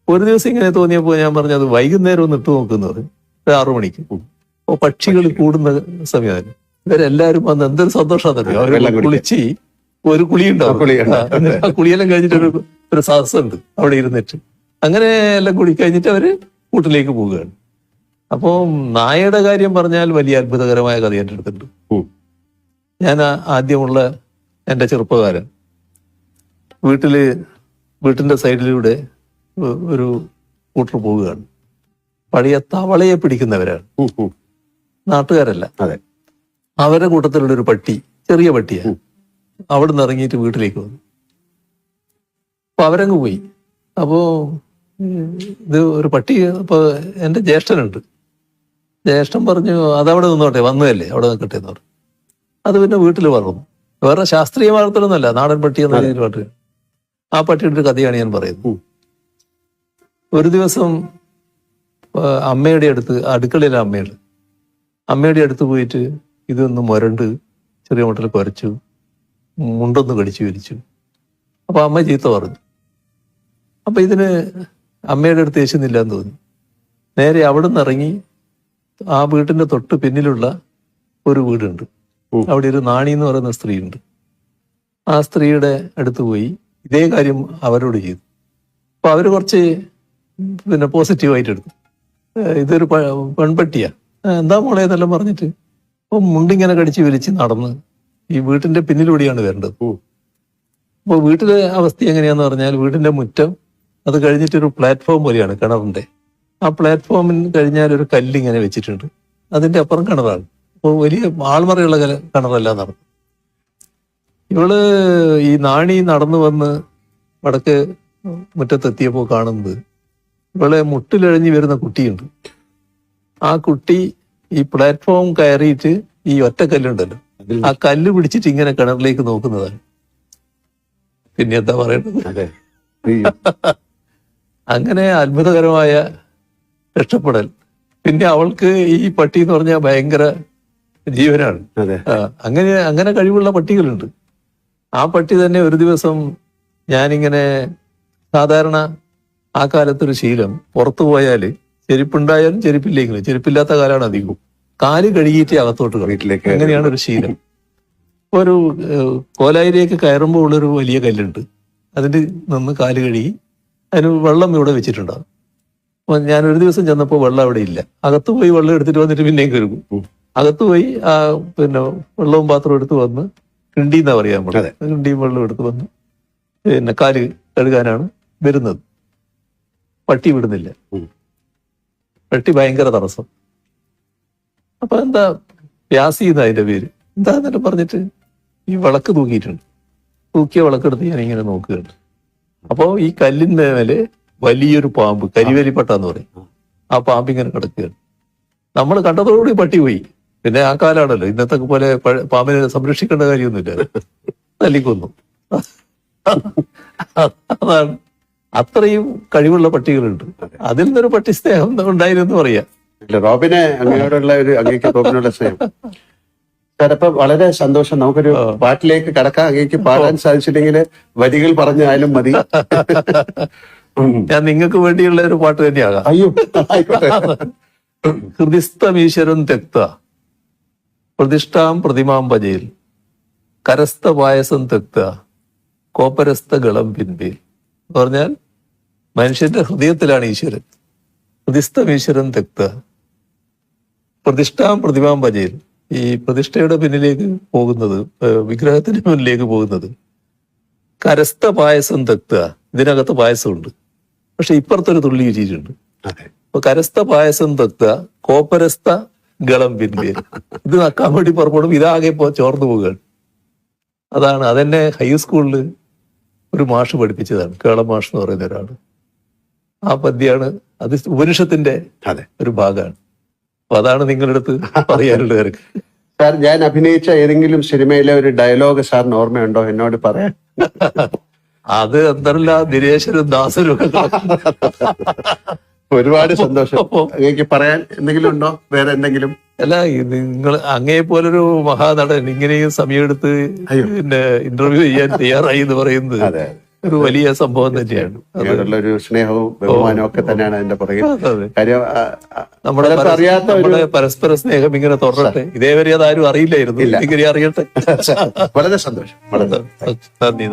ഒരു ദിവസം ഇങ്ങനെ തോന്നിയപ്പോ ഞാൻ പറഞ്ഞു അത് വൈകുന്നേരം ഒന്ന് ഇട്ട് നോക്കുന്നത്, 6 മണിക്ക്. അപ്പൊ പക്ഷികൾ കൂടുന്ന സമയം ഇവരെല്ലാരും വന്ന് എന്തൊരു സന്തോഷമാണല്ലോ. അവർ കുളിച്ച് ഒരു കുളിയുണ്ടാവും. ആ കുളിയെല്ലാം കഴിഞ്ഞിട്ട് ഒരു സദസ്സുണ്ട് അവിടെ ഇരുന്നിട്ട്. അങ്ങനെ എല്ലാം കുളി കഴിഞ്ഞിട്ട് അവര് കൂട്ടിലേക്ക് പോവുകയാണ്. അപ്പോ നായയുടെ കാര്യം പറഞ്ഞാൽ വലിയ അത്ഭുതകരമായ കഥ എൻ്റെ അടുത്തുണ്ട്. ഞാൻ ആദ്യമുള്ള എൻ്റെ ചെറുപ്പകാലം വീട്ടിന്റെ സൈഡിലൂടെ ഒരു കൂട്ടർ പോവുകയാണ്. പഴയ തവളയെ പിടിക്കുന്നവരാണ്, നാട്ടുകാരല്ല. അതെ. അവരുടെ കൂട്ടത്തിലുള്ള ഒരു പട്ടി, ചെറിയ പട്ടിയാണ്. അവിടെ നിന്ന് ഇറങ്ങിയിട്ട് വീട്ടിലേക്ക് വന്നു. അപ്പൊ അവരങ്ങ് പോയി. അപ്പോ ഇത് ഒരു പട്ടി ഇപ്പൊ എന്റെ ജ്യേഷ്ഠനുണ്ട്. ജ്യേഷ്ഠൻ പറഞ്ഞു അതവിടെ നിന്നോട്ടെ, വന്നതല്ലേ അവിടെ നിൽക്കട്ടെ എന്ന് പറഞ്ഞു. അത് പിന്നെ വീട്ടിൽ വളർന്നു. വേറെ ശാസ്ത്രീയ വളർത്തലൊന്നുമല്ല, നാടൻ പട്ടി എന്ന രീതിയിൽ വളർത്തുക. ആ പട്ടിയുടെ ഒരു കഥയാണ് ഞാൻ പറയുന്നത്. ഒരു ദിവസം അമ്മയുടെ അടുത്ത്, അടുക്കളയിലെ അമ്മയുടെ അടുത്ത് പോയിട്ട് ഇതൊന്ന് മുരണ്ട് ചെറിയ മട്ടിൽ കുരച്ചു, മുണ്ടൊന്ന് കടിച്ചു വിരിച്ചു. അപ്പൊ അമ്മ ചീത്ത പറഞ്ഞു. അപ്പൊ ഇതിന് അമ്മയുടെ അടുത്ത് യേശുന്നില്ല എന്ന് തോന്നി. നേരെ അവിടെ നിന്ന് ഇറങ്ങി ആ വീട്ടിന്റെ തൊട്ട് പിന്നിലുള്ള ഒരു വീടുണ്ട്. അവിടെ ഒരു നാണി എന്ന് പറയുന്ന സ്ത്രീയുണ്ട്. ആ സ്ത്രീയുടെ അടുത്ത് പോയി ഇതേ കാര്യം അവരോട് ചെയ്തു. അപ്പൊ അവര് കുറച്ച് പിന്നെ പോസിറ്റീവായിട്ട് എടുത്തു. ഇതൊരു പെൺപട്ടിയാ, എന്താ മോളെ എന്നെല്ലാം പറഞ്ഞിട്ട് അപ്പൊ മുണ്ടിങ്ങനെ കടിച്ച് വലിച്ച് നടന്ന് ഈ വീട്ടിന്റെ പിന്നിലൂടെയാണ് വരേണ്ടത്. അപ്പൊ വീട്ടിലെ അവസ്ഥ എങ്ങനെയാന്ന് പറഞ്ഞാൽ വീടിന്റെ മുറ്റം അത് കഴിഞ്ഞിട്ടൊരു പ്ലാറ്റ്ഫോം പോലെയാണ് കിണറിന്റെ. ആ പ്ലാറ്റ്ഫോമിന് കഴിഞ്ഞാൽ ഒരു കല്ലിങ്ങനെ വെച്ചിട്ടുണ്ട്, അതിന്റെ അപ്പുറം കിണറാണ്. അപ്പോൾ വലിയ ആൾമറയുള്ള കിണറല്ല നടന്നു. ഇവള് ഈ നാണി നടന്നു വന്ന് വടക്ക് മുറ്റത്തെത്തിയപ്പോൾ കാണുന്നത് ഇവളെ മുട്ടിലഴിഞ്ഞു വരുന്ന കുട്ടിയുണ്ട്. ആ കുട്ടി ഈ പ്ലാറ്റ്ഫോം കയറിയിട്ട് ഈ ഒറ്റക്കല്ലുണ്ടല്ലോ, ആ കല്ല് പിടിച്ചിട്ട് ഇങ്ങനെ കിണറിലേക്ക് നോക്കുന്നതാണ്. പിന്നെ എന്താ പറയേണ്ടത്? അങ്ങനെ അത്ഭുതകരമായ രക്ഷപ്പെടൽ. പിന്നെ അവൾക്ക് ഈ പട്ടി എന്ന് പറഞ്ഞാൽ ഭയങ്കര ജീവനാണ്. അങ്ങനെ കഴിവുള്ള പട്ടികളുണ്ട്. ആ പട്ടി തന്നെ ഒരു ദിവസം ഞാനിങ്ങനെ, സാധാരണ ആ കാലത്തൊരു ശീലം, പുറത്തു പോയാല് ചെരുപ്പുണ്ടായാലും ചെരുപ്പില്ലെങ്കിലും, ചെരുപ്പില്ലാത്ത കാലമാണ് അധികവും, കാല് കഴുകിയിട്ട് അകത്തോട്ട് വീട്ടിലേക്ക്. അങ്ങനെയാണ് ഒരു ശീലം. ഒരു കോലായിലേക്ക് കയറുമ്പോൾ ഉള്ളൊരു വലിയ കല്ലുണ്ട്, അതിന്റെ നിന്ന് കാല് കഴുകി അതിന് വെള്ളം ഇവിടെ വെച്ചിട്ടുണ്ടാകും. അപ്പൊ ഞാൻ ഒരു ദിവസം ചെന്നപ്പോൾ വെള്ളം അവിടെ ഇല്ല. അകത്ത് പോയി വെള്ളം എടുത്തിട്ട് വന്നിട്ട് പിന്നെയും കഴുകും. അകത്ത് പോയി ആ പിന്നെ വെള്ളവും പാത്രവും എടുത്ത് വന്ന് കിണ്ടിന്നാ പറയാൻ പാടില്ല, കിണ്ടിയും വെള്ളം എടുത്ത് വന്ന് പിന്നെ കാല് കഴുകാനാണ് വരുന്നത്. പട്ടി വിടുന്നില്ല. പട്ടി ഭയങ്കര തടസ്സം. അപ്പൊ എന്താ വ്യാസി എന്നാ അതിന്റെ പേര്. എന്താന്നിട്ട് പറഞ്ഞിട്ട് ഈ വിളക്ക് തൂക്കിയിട്ടുണ്ട്. തൂക്കിയ വിളക്കെടുത്ത് ഞാൻ ഇങ്ങനെ നോക്കുകയുണ്ട്. അപ്പോ ഈ കല്ലിന്റെ മേലെ വലിയൊരു പാമ്പ്, കരിവേലിപ്പട്ടാന്ന് പറയും, ആ പാമ്പ് ഇങ്ങനെ കിടക്കുകയാണ്. നമ്മൾ കണ്ടതോടുകൂടി പട്ടി പോയി. പിന്നെ ആ കാലാണല്ലോ, ഇന്നത്തെ പോലെ പാമ്പിനെ സംരക്ഷിക്കേണ്ട കാര്യമൊന്നുമില്ല, തല്ലിക്കൊന്നു. അതാണ്, അത്രയും കഴിവുള്ള പട്ടികളുണ്ട്. അതിൽ നിന്നൊരു പട്ടി സ്നേഹം ഉണ്ടായിരുന്നു പറയാം. റോബിനെ അങ്ങയോടുള്ള അങ്ങേക്ക് റോബിനുള്ള സ്നേഹം. ചിലപ്പോ വളരെ സന്തോഷം. നമുക്കൊരു പാട്ടിലേക്ക് കടക്കാം. അങ്ങേക്ക് പാടാൻ സാധിച്ചില്ലെങ്കിൽ വരികൾ പറഞ്ഞാലും മതി. ഞാൻ നിങ്ങൾക്ക് വേണ്ടിയുള്ള ഒരു പാട്ട് തന്നെയാകാം. അയ്യോ, ആയിക്കോട്ടെ. ഹൃദിസ്ഥമീശ്വരം തെക്ത പ്രതിഷ്ഠാം പ്രതിമാം ഭജയിൽ കരസ്ഥ പായസം തെക്ത കോപരസ്ഥ ഗളം പിൻപേൽ എന്ന് പറഞ്ഞാൽ മനുഷ്യന്റെ ഹൃദയത്തിലാണ് ഈശ്വരൻ. ഹൃദിസ്ഥമീശ്വരം തെക്ത പ്രതിഷ്ഠാം പ്രതിമാം ഭജയിൽ, ഈ പ്രതിഷ്ഠയുടെ പിന്നിലേക്ക് പോകുന്നത്, വിഗ്രഹത്തിന് മുന്നിലേക്ക് പോകുന്നത്. കരസ്ഥ പായസം തെക്ത, ഇതിനകത്ത് പായസമുണ്ട്, പക്ഷെ ഇപ്പുറത്തൊരു തുള്ളി വെച്ചിട്ടുണ്ട്. അപ്പൊ കരസ്ഥ പായസം തെക്ത കോപരസ്ഥ ഗളം പിൻപേൽ. ഇത് നക്കാൻ വേണ്ടി പുറപ്പെടും, ഇതാകെ ചോർന്നു പോവുകയാണ്. അതാണ്, അതെന്നെ ഹൈസ്കൂളിൽ ഒരു മാഷ് പഠിപ്പിച്ചതാണ്, കേളം മാഷ് എന്ന് പറയുന്ന ഒരാള്. ആ പദ്യാണ്, അത് ഉപനിഷത്തിന്റെ ഒരു ഭാഗമാണ്. അപ്പൊ അതാണ് നിങ്ങളുടെ അടുത്ത് പറയാനുള്ള കാര്യം. സാർ, ഞാൻ അഭിനയിച്ച ഏതെങ്കിലും സിനിമയിലെ ഒരു ഡയലോഗ് സാറിന് ഓർമ്മയുണ്ടോ? എന്നോട് പറയാൻ. അത് എന്തല്ല ദിനേശനും ദാസനും ഒക്കെ. ഒരുപാട് സന്തോഷം. അങ്ങേക്ക് പറയാൻ എന്തെങ്കിലും ഉണ്ടോ? വേറെ എന്തെങ്കിലും? അല്ല, നിങ്ങൾ അങ്ങേ പോലൊരു മഹാനടൻ ഇങ്ങനെയും സമയമെടുത്ത് പിന്നെ ഇന്റർവ്യൂ ചെയ്യാൻ തയ്യാറായി എന്ന് പറയുന്നത് ഒരു വലിയ സംഭവം തന്നെയാണ്. അതിനുള്ള ഒരു സ്നേഹവും ബഹുമാനവും ഒക്കെ തന്നെയാണ് അതിന്റെ പുറകിൽ. നമ്മുടെ പരസ്പര സ്നേഹം ഇങ്ങനെ തുടരട്ടെ. ഇതേവരെ അതാരും അറിയില്ലായിരുന്നു, ഇങ്ങനെ അറിയട്ടെ. വളരെ സന്തോഷം. നന്ദി.